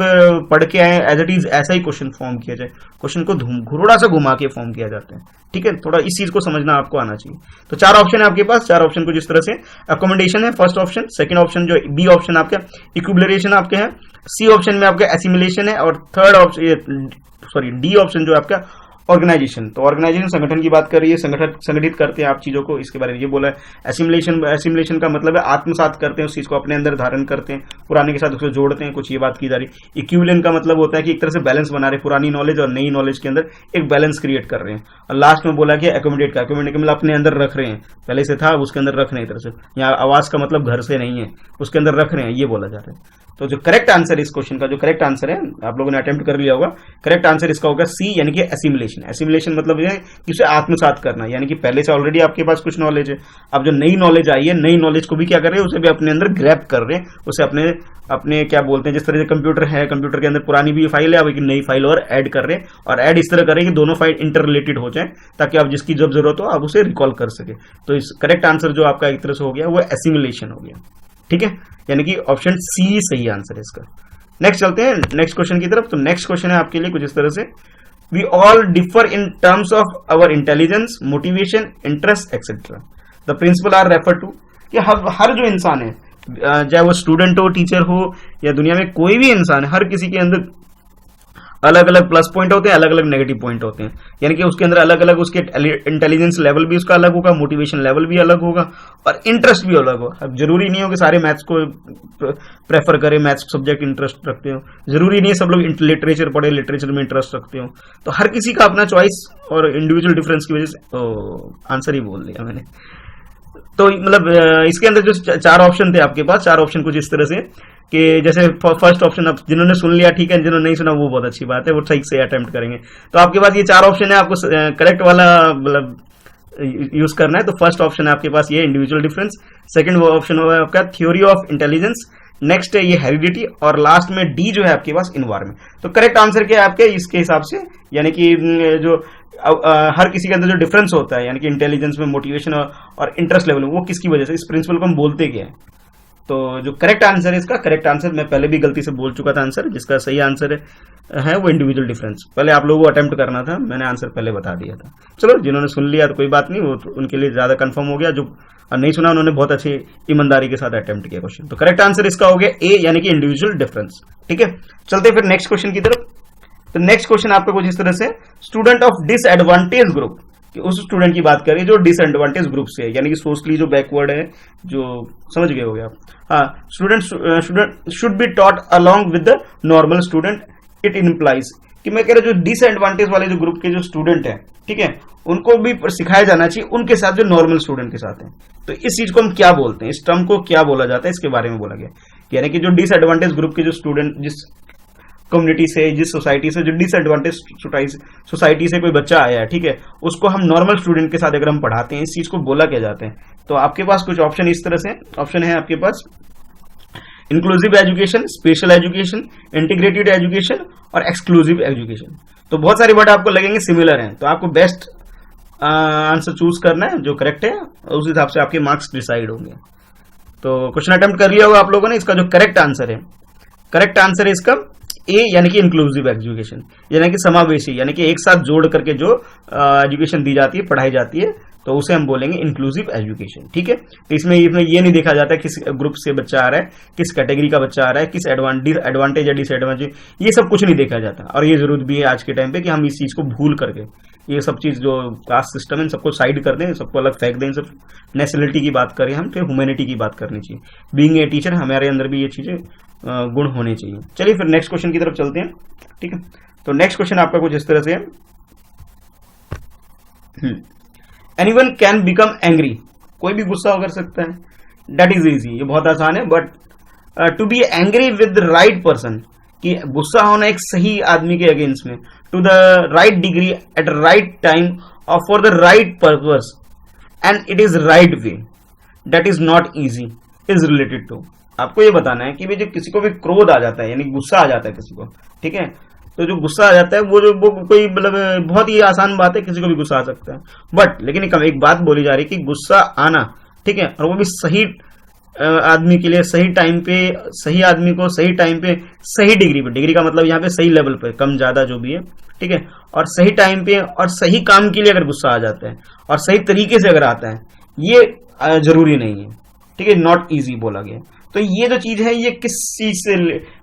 पढ़ के आए एज इट इज ऐसा ही क्वेश्चन फॉर्म किया जाए, क्वेश्चन को थोड़ा सा घुमा के फॉर्म किया जाता है, ठीक है। थोड़ा इस चीज को समझना आपको आना चाहिए। तो 4 ऑप्शन है आपके पास, 4 ऑप्शन को जिस तरह से अकोमोडेशन है फर्स्ट ऑप्शन, सेकंड ऑप्शन जो बी ऑप्शन आपका इक्विलिब्रेशन आपके है, सी ऑप्शन में आपका एसिमिलेशन है, और third option sorry D option जो आपका ऑर्गेनाइजेशन। तो ऑर्गेनाइजेशन संगठन की बात कर रही है, संगठित करते हैं आप चीजों को, इसके बारे में ये बोला है। एसिमिलेशन का मतलब है आत्मसात करते हैं, उस चीज को अपने अंदर धारण करते हैं, पुराने के साथ उसको जोड़ते हैं, कुछ ये बात की जा रही है। इक्विवेलेंट का मतलब होता है कि एक तरह से बैलेंस बना रहे, पुरानी नॉलेज और नई नॉलेज के अंदर एक बैलेंस क्रिएट कर रहे हैं। और लास्ट में बोला कि एकोमोडेट का मतलब अपने अंदर रख रहे हैं, पहले से था उसके अंदर रख रहे हैं, एक तरह से यहाँ आवास का मतलब घर से नहीं है, उसके अंदर रख रहे हैं, ये बोला जा रहा है। तो जो करेक्ट आंसर इस क्वेश्चन का, जो करेक्ट आंसर है, आप लोगों ने अटेम्प्ट कर लिया होगा, करेक्ट आंसर इसका होगा सी, यानी कि एसिमिलेशन। एसिमिलेशन मतलब ये है कि उसे आत्मसात करना, यानी कि पहले से ऑलरेडी आपके पास कुछ नॉलेज है, अब जो नई नॉलेज आई है, नई नॉलेज को भी क्या कर रहे हैं, उसे भी अपने अंदर ग्रैब कर रहे हैं, उसे अपने अपने क्या बोलते हैं, जिस तरह से कंप्यूटर है, कंप्यूटर के अंदर पुरानी भी फाइल है, अब एक नई फाइल और ऐड कर रहे हैं, और ऐड इस तरह करें कि दोनों फाइल इंटर रिलेटेड हो जाए, ताकि आप जिसकी जब जरूरत हो आप उसे रिकॉल कर सके। तो इस करेक्ट आंसर जो आपका एक तरह से हो गया वो एसिमिलेशन हो गया, ठीक है, यानी कि ऑप्शन सी सही आंसर है इसका। नेक्स्ट चलते हैं नेक्स्ट क्वेश्चन की तरफ। तो नेक्स्ट क्वेश्चन है आपके लिए कुछ इस तरह से, we all differ in terms of our intelligence, motivation, interest etcetera. The principal are refer to, कि हर जो इंसान है, चाहे वो स्टूडेंट हो, टीचर हो, या दुनिया में कोई भी इंसान है, हर किसी के अंदर अलग अलग प्लस पॉइंट होते हैं, अलग अलग नेगेटिव पॉइंट होते हैं, यानी कि उसके अंदर अलग अलग उसके इंटेलिजेंस लेवल भी उसका अलग होगा, मोटिवेशन लेवल भी अलग होगा, और इंटरेस्ट भी अलग होगा। अब जरूरी नहीं हो कि सारे मैथ्स को प्रेफर करें, मैथ्स सब्जेक्ट इंटरेस्ट रखते हो, जरूरी नहीं है सब लोग लिटरेचर पढ़े, लिटरेचर में इंटरेस्ट रखते हो। तो हर किसी का अपना चॉइस और इंडिविजुअल डिफरेंस की वजह से आंसर ही बोल दिया मैंने। तो मतलब इसके अंदर जो 4 ऑप्शन थे आपके पास, 4 ऑप्शन कुछ इस तरह से कि जैसे फर्स्ट ऑप्शन, अब जिन्होंने सुन लिया ठीक है, जिन्होंने नहीं सुना वो बहुत अच्छी बात है, वो ठीक से अटेम्प्ट करेंगे। तो आपके पास ये 4 ऑप्शन है, आपको करेक्ट वाला मतलब यूज करना है। तो फर्स्ट ऑप्शन है आपके पास ये इंडिविजुअल डिफरेंस, सेकंड वो ऑप्शन होगा आपका थ्योरी ऑफ इंटेलिजेंस, नेक्स्ट है ये हेरिडिटी, और लास्ट में डी जो है आपके पास इन्वायरमेंट। तो करेक्ट आंसर क्या है आपके इसके हिसाब से, यानी कि जो हर किसी के अंदर जो डिफरेंस होता है, यानी कि इंटेलिजेंस में, मोटिवेशन और इंटरेस्ट लेवल में, वो किसकी वजह से, इस प्रिंसिपल को हम बोलते क्या है। तो जो करेक्ट आंसर है इसका, करेक्ट आंसर मैं पहले भी गलती से बोल चुका था आंसर, जिसका सही आंसर है वो इंडिविजुअल डिफरेंस। पहले आप लोगों को अटेम्प्ट करना था, मैंने आंसर पहले बता दिया था। चलो जिन्होंने सुन लिया तो कोई बात नहीं, वो तो उनके लिए ज्यादा कंफर्म हो गया, जो नहीं सुना उन्होंने बहुत अच्छी ईमानदारी के साथ अटेम्प्ट किया क्वेश्चन। तो करेक्ट आंसर इसका हो गया ए, यानी कि इंडिविजुअल डिफरेंस, ठीक है। चलते फिर नेक्स्ट क्वेश्चन की तरफ। तो नेक्स्ट क्वेश्चन आपका कुछ इस तरह से, स्टूडेंट ऑफ डिसएडवांटेज ग्रुप, कि उस स्टूडेंट की बात करें जो डिसएडवांटेज ग्रुप से है, यानी कि सोशली जो बैकवर्ड है, जो समझ गए होगे आप। हाँ, student should be taught along with the normal student. It implies कि मैं कह रहा हूं जो डिसएडवांटेज वाले जो ग्रुप के जो स्टूडेंट है, ठीक है, उनको भी सिखाया जाना चाहिए उनके साथ जो नॉर्मल स्टूडेंट के साथ है। तो इस चीज को हम क्या बोलते हैं, इस टर्म को क्या बोला जाता है, इसके बारे में बोला गया, यानी कि जो डिसएडवांटेज ग्रुप के जो स्टूडेंट, जिस कम्युनिटी से, जिस सोसाइटी से, जो डिसएडवांटेज सोसाइटी से कोई बच्चा आया है, ठीक है, उसको हम नॉर्मल स्टूडेंट के साथ अगर हम पढ़ाते हैं, इस चीज को बोला क्या जाता है। तो आपके पास कुछ ऑप्शन इस तरह से ऑप्शन है आपके पास, inclusive education, special education, integrated education और एक्सक्लूसिव एजुकेशन। तो बहुत सारे वर्ड आपको लगेंगे सिमिलर हैं, तो आपको बेस्ट आंसर चूज करना है जो करेक्ट है, उस हिसाब से आपके मार्क्स डिसाइड होंगे। तो क्वेश्चन अटेम्प्ट कर लिया होगा आप लोगों ने। इसका जो करेक्ट आंसर है इसका ए, यानी कि इंक्लूसिव एजुकेशन, यानी कि समावेशी, यानी कि एक साथ जोड़ करके जो एजुकेशन दी जाती है, पढ़ाई जाती है, तो उसे हम बोलेंगे इंक्लूसिव एजुकेशन, ठीक है। तो इसमें ये नहीं देखा जाता है किस ग्रुप से बच्चा आ रहा है, किस कैटेगरी का बच्चा आ रहा है, किस एडवांटेज या डिसएडवांटेज, ये सब कुछ नहीं देखा जाता। और ये जरूरत भी है आज के टाइम पे कि हम इस चीज को भूल करके, ये सब चीज जो कास्ट सिस्टम है सबको साइड कर दें, सबको अलग फेंक दें, सब नेशनलिटी की बात करें हम, फिर ह्यूमैनिटी की बात करनी चाहिए। बीइंग ए टीचर हमारे अंदर भी ये चीजें गुण होने चाहिए। चलिए फिर नेक्स्ट क्वेश्चन की तरफ चलते हैं, ठीक है। तो नेक्स्ट क्वेश्चन आपका कुछ इस तरह से है, एनीवन कैन बिकम एंग्री, कोई भी गुस्सा कर सकता है, दैट इज इजी, ये बहुत आसान है। But to be angry with right person, कि गुस्सा होना एक सही आदमी के अगेंस्ट में, to the right degree at right time और for the right purpose and it is right way, that is not easy, is related to. आपको ये बताना है कि भाई जब किसी को भी क्रोध आ जाता है, यानी गुस्सा आ जाता है किसी को, ठीक है, तो जो गुस्सा आ जाता है वो कोई मतलब बहुत ही आसान बात है, किसी को भी गुस्सा आ सकता है। बट लेकिन एक बात बोली जा रही है कि गुस्सा आना, ठीक है, और वो भी सही आदमी के लिए, सही टाइम पे, सही आदमी को सही टाइम पे, सही डिग्री पे, डिग्री का मतलब यहाँ पे सही लेवल पे, कम ज्यादा जो भी है, ठीक है, और सही टाइम पे और सही काम के लिए अगर गुस्सा आ जाता है और सही तरीके से अगर आता है, ये जरूरी नहीं है, ठीक है, नॉट इजी बोला गया। तो ये जो चीज है ये किस चीज से,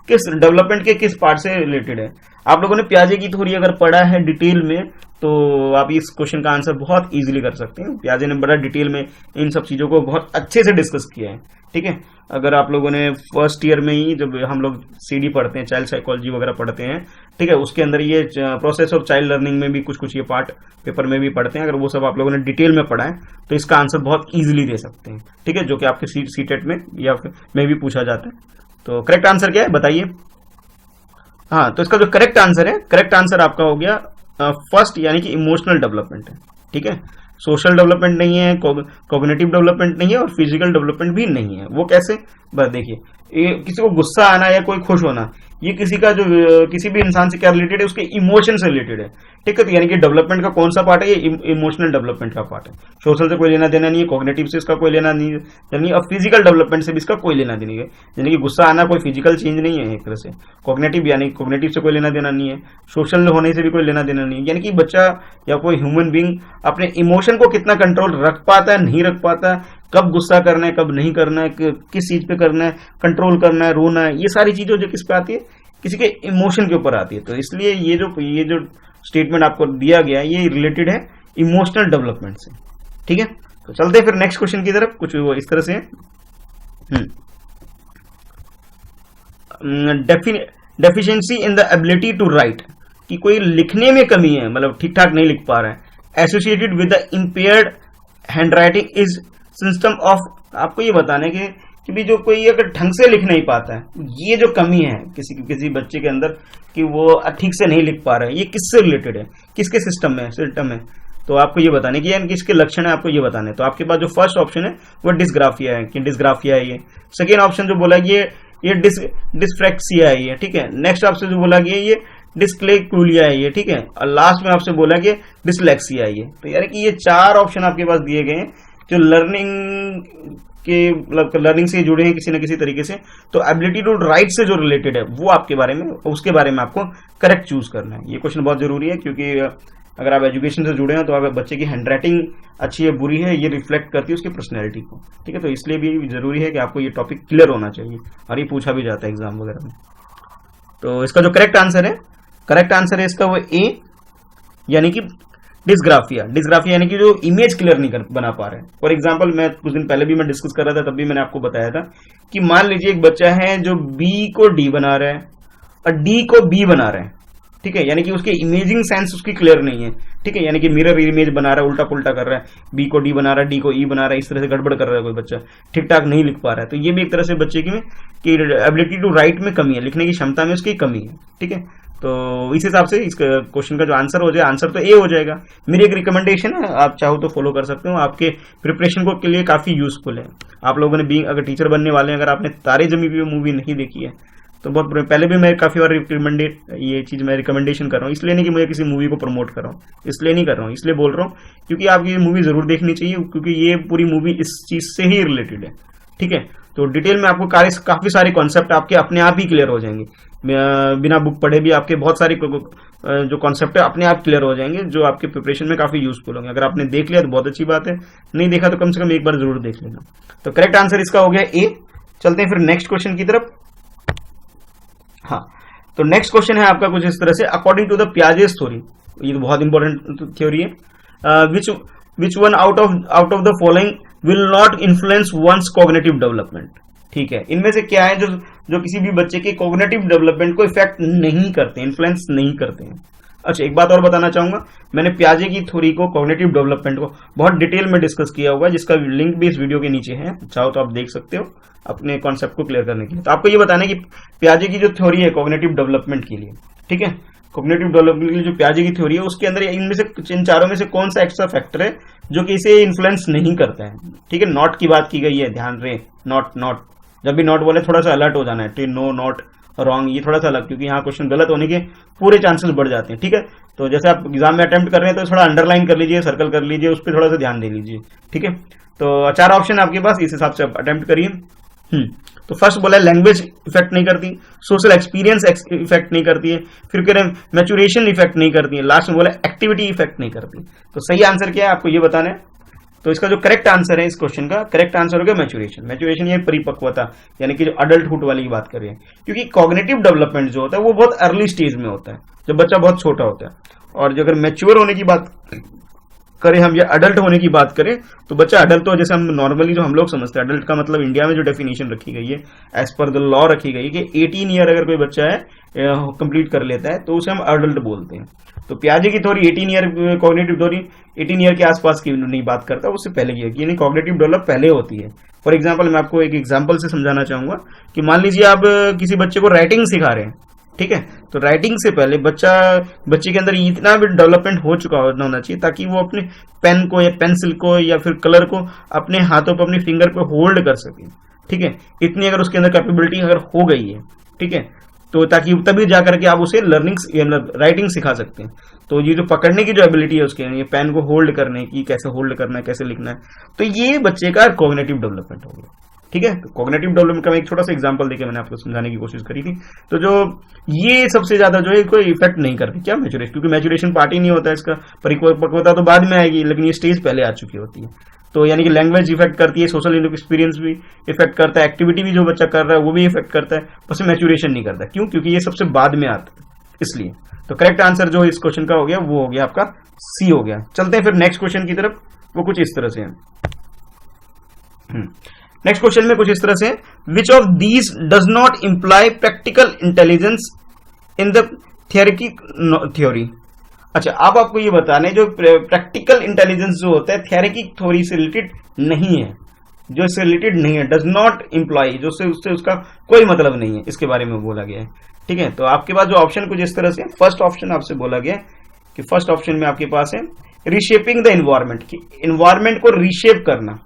किस डेवलपमेंट के किस पार्ट से रिलेटेड है। आप लोगों ने पियाजे की थ्योरी अगर पढ़ा है डिटेल में तो आप इस क्वेश्चन का आंसर बहुत इजीली कर सकते हैं। पियाजे ने बड़ा डिटेल में इन सब चीजों को बहुत अच्छे से डिस्कस किया है, ठीक है। अगर आप लोगों ने फर्स्ट ईयर में ही, जब हम लोग सीडी पढ़ते हैं, चाइल्ड साइकोलॉजी वगैरह पढ़ते हैं, ठीक है, उसके अंदर ये प्रोसेस ऑफ चाइल्ड लर्निंग में भी कुछ ये पार्ट पेपर में भी पढ़ते हैं। अगर वो सब आप लोगों ने डिटेल में पढ़ा है तो इसका आंसर बहुत इजीली दे सकते हैं, ठीक है, जो कि आपके सीटेट में या में भी पूछा जाता है। तो करेक्ट आंसर क्या है बताइए। हाँ, तो इसका जो करेक्ट आंसर है, करेक्ट आंसर आपका हो गया फर्स्ट, यानी कि इमोशनल डेवलपमेंट है, ठीक है। सोशल डेवलपमेंट नहीं है, कॉग्निटिव डेवलपमेंट नहीं है और फिजिकल डेवलपमेंट भी नहीं है। वो कैसे, बस देखिए, किसी को गुस्सा आना या कोई खुश होना, ये किसी का जो किसी भी इंसान से क्या रिलेटेड है, उसके इमोशन से रिलेटेड है, ठीक है। तो यानी कि डेवलपमेंट का कौन सा पार्ट है, ये इमोशनल डेवलपमेंट का पार्ट है। सोशल से कोई लेना देना नहीं है, कॉग्निटिव से इसका कोई लेना नहीं है, और फिजिकल डेवलपमेंट से भी इसका कोई लेना देना है। यानी कि गुस्सा आना कोई फिजिकल चेंज नहीं है एक तरह से। कॉग्निटिव यानी कॉग्निटिव से कोई लेना देना नहीं है, सोशल होने से भी कोई लेना देना नहीं है। यानी कि बच्चा या कोई ह्यूमन बींग अपने इमोशन को कितना कंट्रोल रख पाता है, नहीं रख पाता है, कब गुस्सा करना है, कब नहीं करना है, किस चीज पे करना है, कंट्रोल करना है, रोना है, ये सारी चीजें जो किस पे आती है, किसी के इमोशन के ऊपर आती है। तो इसलिए ये जो स्टेटमेंट आपको दिया गया है ये रिलेटेड है इमोशनल डेवलपमेंट से, ठीक है। तो चलते हैं फिर नेक्स्ट क्वेश्चन की तरफ। कुछ वो इस तरह से deficiency in the ability to write, कि कोई लिखने में कमी है, मतलब ठीक ठाक नहीं लिख पा रहा है, associated with the impaired hand writing is system of, आपको ये बताना है कि भी जो कोई अगर ढंग से लिख नहीं पाता है, ये जो कमी है किसी बच्चे के अंदर कि वो ठीक से नहीं लिख पा रहा है, ये किससे रिलेटेड है, किसके सिस्टम में। तो आपको ये बताने की, यानी किसके लक्षण है आपको ये बताने। तो आपके पास जो फर्स्ट ऑप्शन है वो डिस्ग्राफिया है, कि डिस्ग्राफिया है ये। सेकेंड ऑप्शन जो बोला ये डिस्फ्रेक्सिया है ये, ठीक है। नेक्स्ट ऑप्शन जो बोला गया ये डिस्क्लेकुलिया है ये, ठीक है। और लास्ट में आपसे बोला गया डिसलेक्सिया है ये। तो यानी कि ये चार ऑप्शन आपके पास दिए गए हैं जो लर्निंग से जुड़े हैं किसी न किसी तरीके से। तो एबिलिटी टू राइट से जो रिलेटेड है वो आपके बारे में, उसके बारे में आपको करेक्ट चूज करना है। ये क्वेश्चन बहुत जरूरी है, क्योंकि अगर आप एजुकेशन से जुड़े हैं तो आप बच्चे की हैंड राइटिंग अच्छी है बुरी है ये रिफ्लेक्ट करती है उसकी पर्सनैलिटी को, ठीक है। तो इसलिए भी जरूरी है कि आपको ये टॉपिक क्लियर होना चाहिए, और ये पूछा भी जाता है एग्जाम वगैरह में। तो इसका जो करेक्ट आंसर है इसका वो ए, यानी कि डिस्ग्राफिया यानी कि जो इमेज क्लियर नहीं बना पा रहे हैं। फॉर एग्जांपल, मैं कुछ दिन पहले भी मैं डिस्कस कर रहा था, तब भी मैंने आपको बताया था कि मान लीजिए एक बच्चा है जो बी को डी बना रहा है और डी को बी बना रहा है, ठीक है। यानी कि उसके इमेजिंग सेंस उसकी क्लियर नहीं है, ठीक है। यानी कि मिरर इमेज बना रहा है, उल्टा पुल्टा कर रहा है, बी को डी बना रहा है, डी को ई बना रहा है, इस तरह से गड़बड़ कर रहा है कोई बच्चा, ठीक ठाक नहीं लिख पा रहा है। तो ये भी एक तरह से बच्चे की एबिलिटी टू राइट में कमी है, लिखने की क्षमता में उसकी कमी है, ठीक है। तो इस हिसाब से इस क्वेश्चन का जो आंसर हो जाए, आंसर तो ए हो जाएगा। मेरी एक रिकमेंडेशन है, आप चाहो तो फॉलो कर सकते हो, आपके प्रिपरेशन को के लिए काफी यूजफुल है। आप लोगों ने भी अगर टीचर बनने वाले हैं, अगर आपने तारे जमी हुई मूवी नहीं देखी है तो बहुत पहले भी मैं काफी बार ये चीज मैं रिकमेंडेशन कर रहा हूँ। इसलिए नहीं कि मुझे किसी मूवी को प्रमोट कर रहा हूँ, इसलिए नहीं कर रहा हूँ, इसलिए बोल रहा हूँ क्योंकि आपकी ये मूवी जरूर देखनी चाहिए, क्योंकि ये पूरी मूवी इस चीज से ही रिलेटेड है, ठीक है। तो डिटेल में आपको काफी सारे कॉन्सेप्ट आपके अपने आप ही क्लियर हो जाएंगे, बिना बुक पढ़े भी आपके बहुत सारे जो कॉन्सेप्ट है अपने आप क्लियर हो जाएंगे, जो आपके प्रिपरेशन में काफी यूजफुल होंगे। अगर आपने देख लिया तो बहुत अच्छी बात है, नहीं देखा तो कम से कम एक बार जरूर देख लेना। तो करेक्ट आंसर इसका हो गया ए। चलते हैं फिर नेक्स्ट क्वेश्चन की तरफ। हाँ, तो नेक्स्ट क्वेश्चन है आपका कुछ इस तरह से, according to the Piaget's theory, ये तो बहुत इंपॉर्टेंट थ्योरी है, which one out of the following will not influence one's cognitive development, ठीक है। इनमें से क्या है जो किसी भी बच्चे के कॉग्निटिव डेवलपमेंट को इफेक्ट नहीं करते, इन्फ्लुएंस नहीं करते हैं। अच्छा, एक बात और बताना चाहूंगा, मैंने पियाजे की थ्योरी को, कॉग्निटिव डेवलपमेंट को बहुत डिटेल में डिस्कस किया हुआ है, जिसका लिंक भी इस वीडियो के नीचे है, चाहो तो आप देख सकते हो अपने कॉन्सेप्ट को क्लियर करने के लिए। तो आपको ये बताना है कि पियाजे की जो थ्योरी है कॉग्निटिव डेवलपमेंट के लिए, ठीक है, कॉग्निटिव डेवलपमेंट के लिए जो पियाजे की थ्योरी है उसके अंदर इनमें से, इन चारों में से कौन सा एक्स्ट्रा फैक्टर है जो कि इसे इन्फ्लुएंस नहीं करता है, ठीक है। नॉट की बात की गई है, ध्यान रहे, नॉट, जब भी नॉट बोले थोड़ा सा अलर्ट हो जाना है, नो नॉट रॉन्ग, ये थोड़ा सा अलग, क्योंकि यहाँ क्वेश्चन गलत होने के पूरे चांसेस बढ़ जाते हैं। ठीक है, तो जैसे आप एग्जाम में अटेम्प्ट कर रहे हैं तो थोड़ा अंडरलाइन कर लीजिए, सर्कल कर लीजिए, उस पर थोड़ा सा ध्यान दे लीजिए। ठीक है, तो 4 ऑप्शन है आपके पास, इस हिसाब से आप अटेम्प्ट करिए। तो फर्स्ट बोला लैंग्वेज इफेक्ट नहीं करती, सोशल एक्सपीरियंस इफेक्ट नहीं करती है, फिर कह रहे हैं मैचुरेशन इफेक्ट नहीं करती है, लास्ट में बोला एक्टिविटी इफेक्ट नहीं करती। तो सही आंसर क्या है आपको ये बताना है। तो इसका जो करेक्ट आंसर है इस क्वेश्चन का, करेक्ट आंसर हो गया मैचुरेशन। मैचुरेशन ये परिपक्वता, यानी कि जो अडल्टहुड वाली की बात कर रहे हैं, क्योंकि कॉग्निटिव डेवलपमेंट जो होता है वो बहुत अर्ली स्टेज में होता है, जब बच्चा बहुत छोटा होता है। और जो अगर मैच्योर होने की बात करें हम, या अडल्ट होने की बात करें, तो बच्चा अडल्ट तो जैसे हम नॉर्मली जो हम लोग समझते हैं, अडल्ट का मतलब इंडिया में जो डेफिनेशन रखी गई है एज पर द लॉ रखी गई है कि 18 ईयर अगर कोई बच्चा है कंप्लीट कर लेता है तो उसे हम अडल्ट बोलते हैं। तो पियाजे की theory 18 year, cognitive theory 18 year के आसपास की नहीं बात करता, उससे पहले की है, यानी कॉग्निटिव डेवलप पहले होती है। फॉर एग्जाम्पल मैं आपको एक एग्जाम्पल से समझाना चाहूंगा कि मान लीजिए आप किसी बच्चे को राइटिंग सिखा रहे हैं। ठीक है, तो राइटिंग से पहले बच्चे के अंदर इतना भी डेवलपमेंट हो चुका होना चाहिए ताकि वो अपने पेन को या पेंसिल को या फिर कलर को अपने हाथों पर, अपनी फिंगर पे होल्ड कर सके। ठीक है, इतनी अगर उसके अंदर कैपेबिलिटी अगर हो गई है, ठीक है, तो ताकि तभी जाकर के आप उसे मतलब राइटिंग सिखा सकते हैं। तो ये जो पकड़ने की जो एबिलिटी है उसके, ये पेन को होल्ड करने की, कैसे होल्ड करना है, कैसे लिखना है, तो ये बच्चे का कॉग्निटिव डेवलपमेंट हो गया। ठीक है, तो कॉग्निटिव डेवलपमेंट का मैं एक छोटा सा एग्जांपल देके मैंने आपको समझाने की कोशिश करी थी। तो जो ये सबसे ज्यादा जो है कोई इफेक्ट नहीं करती क्या मैच्योरेशन, क्योंकि मैच्योरेशन पार्ट ही नहीं होता है इसका, परिपक्वता तो बाद में आएगी, लेकिन ये स्टेज पहले आ चुकी होती है। तो यानी कि लैंग्वेज इफेक्ट करती है, सोशल एक्सपीरियंस भी इफेक्ट करता है, एक्टिविटी भी जो बच्चा कर रहा है वो भी इफेक्ट करता है, बस मैच्योरेशन नहीं करता। क्यों? क्योंकि ये सबसे बाद में आता है, इसलिए। तो करेक्ट आंसर जो इस क्वेश्चन का हो गया वो हो गया आपका सी हो गया। चलते हैं फिर नेक्स्ट क्वेश्चन की तरफ, वो कुछ इस तरह से है। नेक्स्ट क्वेश्चन में कुछ इस तरह से, which of these does not imply practical intelligence in the theoretic theory. अच्छा, अब आपको ये बताना है जो प्रैक्टिकल इंटेलिजेंस जो होता है थियोरेटिक थ्योरी से रिलेटेड नहीं है, जो इससे रिलेटेड नहीं है, डज नॉट इंप्लाई, जो उससे उसका कोई मतलब नहीं है, इसके बारे में बोला गया है। ठीक है, तो आपके पास जो ऑप्शन कुछ इस तरह से, फर्स्ट ऑप्शन आपसे बोला गया है कि फर्स्ट ऑप्शन में आपके पास है रीशेपिंग द एनवायरमेंट, की एनवायरमेंट को रीशेप करना।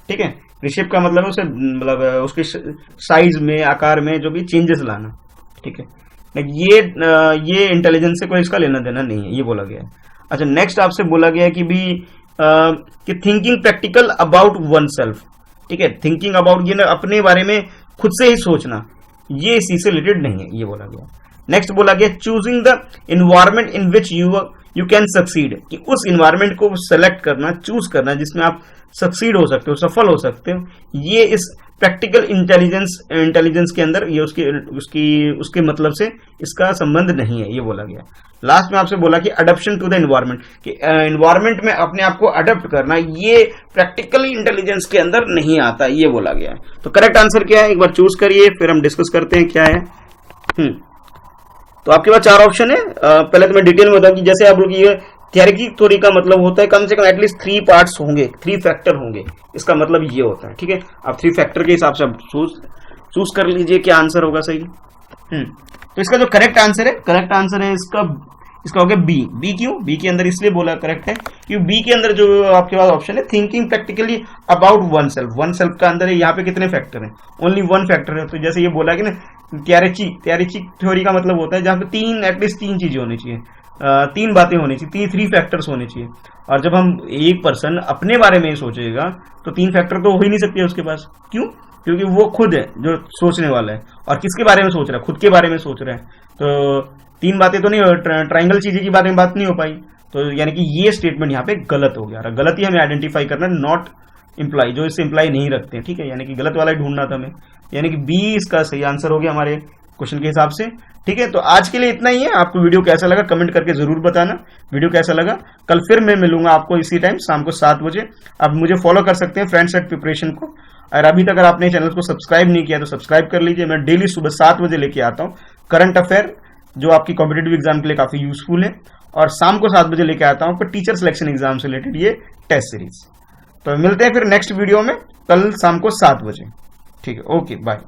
ठीक है, रीशेप का मतलब उसे मतलब उसके साइज में, आकार में जो भी चेंजेस लाना। ठीक है, ये इंटेलिजेंस से कोई इसका लेना देना नहीं है, ये बोला गया है। अच्छा, नेक्स्ट आपसे बोला गया है कि भी कि thinking practical about one self. ठीक है, थिंकिंग अबाउट ये ना अपने बारे में खुद से ही सोचना, ये इसी से रिलेटेड नहीं है, ये बोला गया। नेक्स्ट बोला गया choosing the environment in which you can succeed, कि उस एनवायरमेंट को सेलेक्ट करना, चूज करना जिसमें आप सक्सीड हो सकते हो, सफल हो सकते हो, ये इस प्रैक्टिकल इंटेलिजेंस के अंदर ये उसके मतलब से इसका संबंध नहीं है, ये बोला गया। लास्ट में आपसे बोला कि अडॉप्शन टू द एनवायरमेंट, कि एनवायरमेंट में अपने आप को अडॉप्ट करना, ये प्रैक्टिकल इंटेलिजेंस के अंदर नहीं आता, ये बोला गया है। तो करेक्ट आंसर क्या है एक बार चूज करिए, फिर हम डिस्कस करते हैं क्या है। तो आपके पास 4 ऑप्शन है। पहले तो मैं डिटेल में बताऊं कि जैसे आप लोग ये थियोरेटिक थ्योरी का मतलब होता है कम से कम एटलीस्ट 3 पार्ट्स होंगे, 3 फैक्टर होंगे, इसका मतलब ये होता है। ठीक है, आप 3 फैक्टर के हिसाब से आप चूज कर लीजिए क्या आंसर होगा सही। तो इसका जो करेक्ट आंसर है इसका हो गया बी। बी क्यों? बी के अंदर इसलिए बोला करेक्ट है क्योंकि बी के अंदर जो आपके पास ऑप्शन है thinking practically about one self का अंदर है, यहाँ पे कितने फैक्टर हैं? ओनली 1 फैक्टर है। तो जैसे ये बोला कि ना थियोरेटिक थ्योरी का मतलब होता है जहाँ पे एटलीस्ट 3 चीजें होनी चाहिए, 3 बातें होनी चाहिए, 3 फैक्टर्स होने चाहिए। और जब हम एक पर्सन अपने बारे में सोचेगा तो 3 फैक्टर तो हो ही नहीं सकते उसके पास। क्यों? क्योंकि वो खुद है जो सोचने वाला है, और किसके बारे में सोच रहा है? खुद के बारे में सोच रहा है। तो 3 बातें तो नहीं, ट्राइंगल चीजें की बारे में बात नहीं हो पाई। तो यानी कि ये स्टेटमेंट यहाँ पे गलत हो गया। गलती हमें आइडेंटिफाई करना, नॉट इंप्लाई, जो इससे इंप्लाई नहीं रखते हैं। ठीक है, यानी कि गलत वाला ही ढूंढना था हमें, यानी कि बी इसका सही आंसर हो गया हमारे क्वेश्चन के हिसाब से। ठीक है, तो आज के लिए इतना ही है। आपको वीडियो कैसा लगा कमेंट करके जरूर बताना, वीडियो कैसा लगा। कल फिर मैं मिलूंगा आपको इसी टाइम शाम को 7 बजे। आप मुझे फॉलो कर सकते हैं फ्रेंड्स एट प्रिपरेशन को। और अभी तक अगर आपने चैनल को सब्सक्राइब नहीं किया तो सब्सक्राइब कर लीजिए। मैं डेली सुबह 7 बजे लेके आता हूँ करंट अफेयर, जो आपकी कॉम्पिटेटिव एग्जाम के लिए काफी यूजफुल है, और शाम को 7 बजे लेके आता हूँ पर टीचर सिलेक्शन एग्जाम से रिलेटेड ये टेस्ट सीरीज। तो मिलते हैं फिर नेक्स्ट वीडियो में कल शाम को 7 बजे। ठीक है, ओके बाय।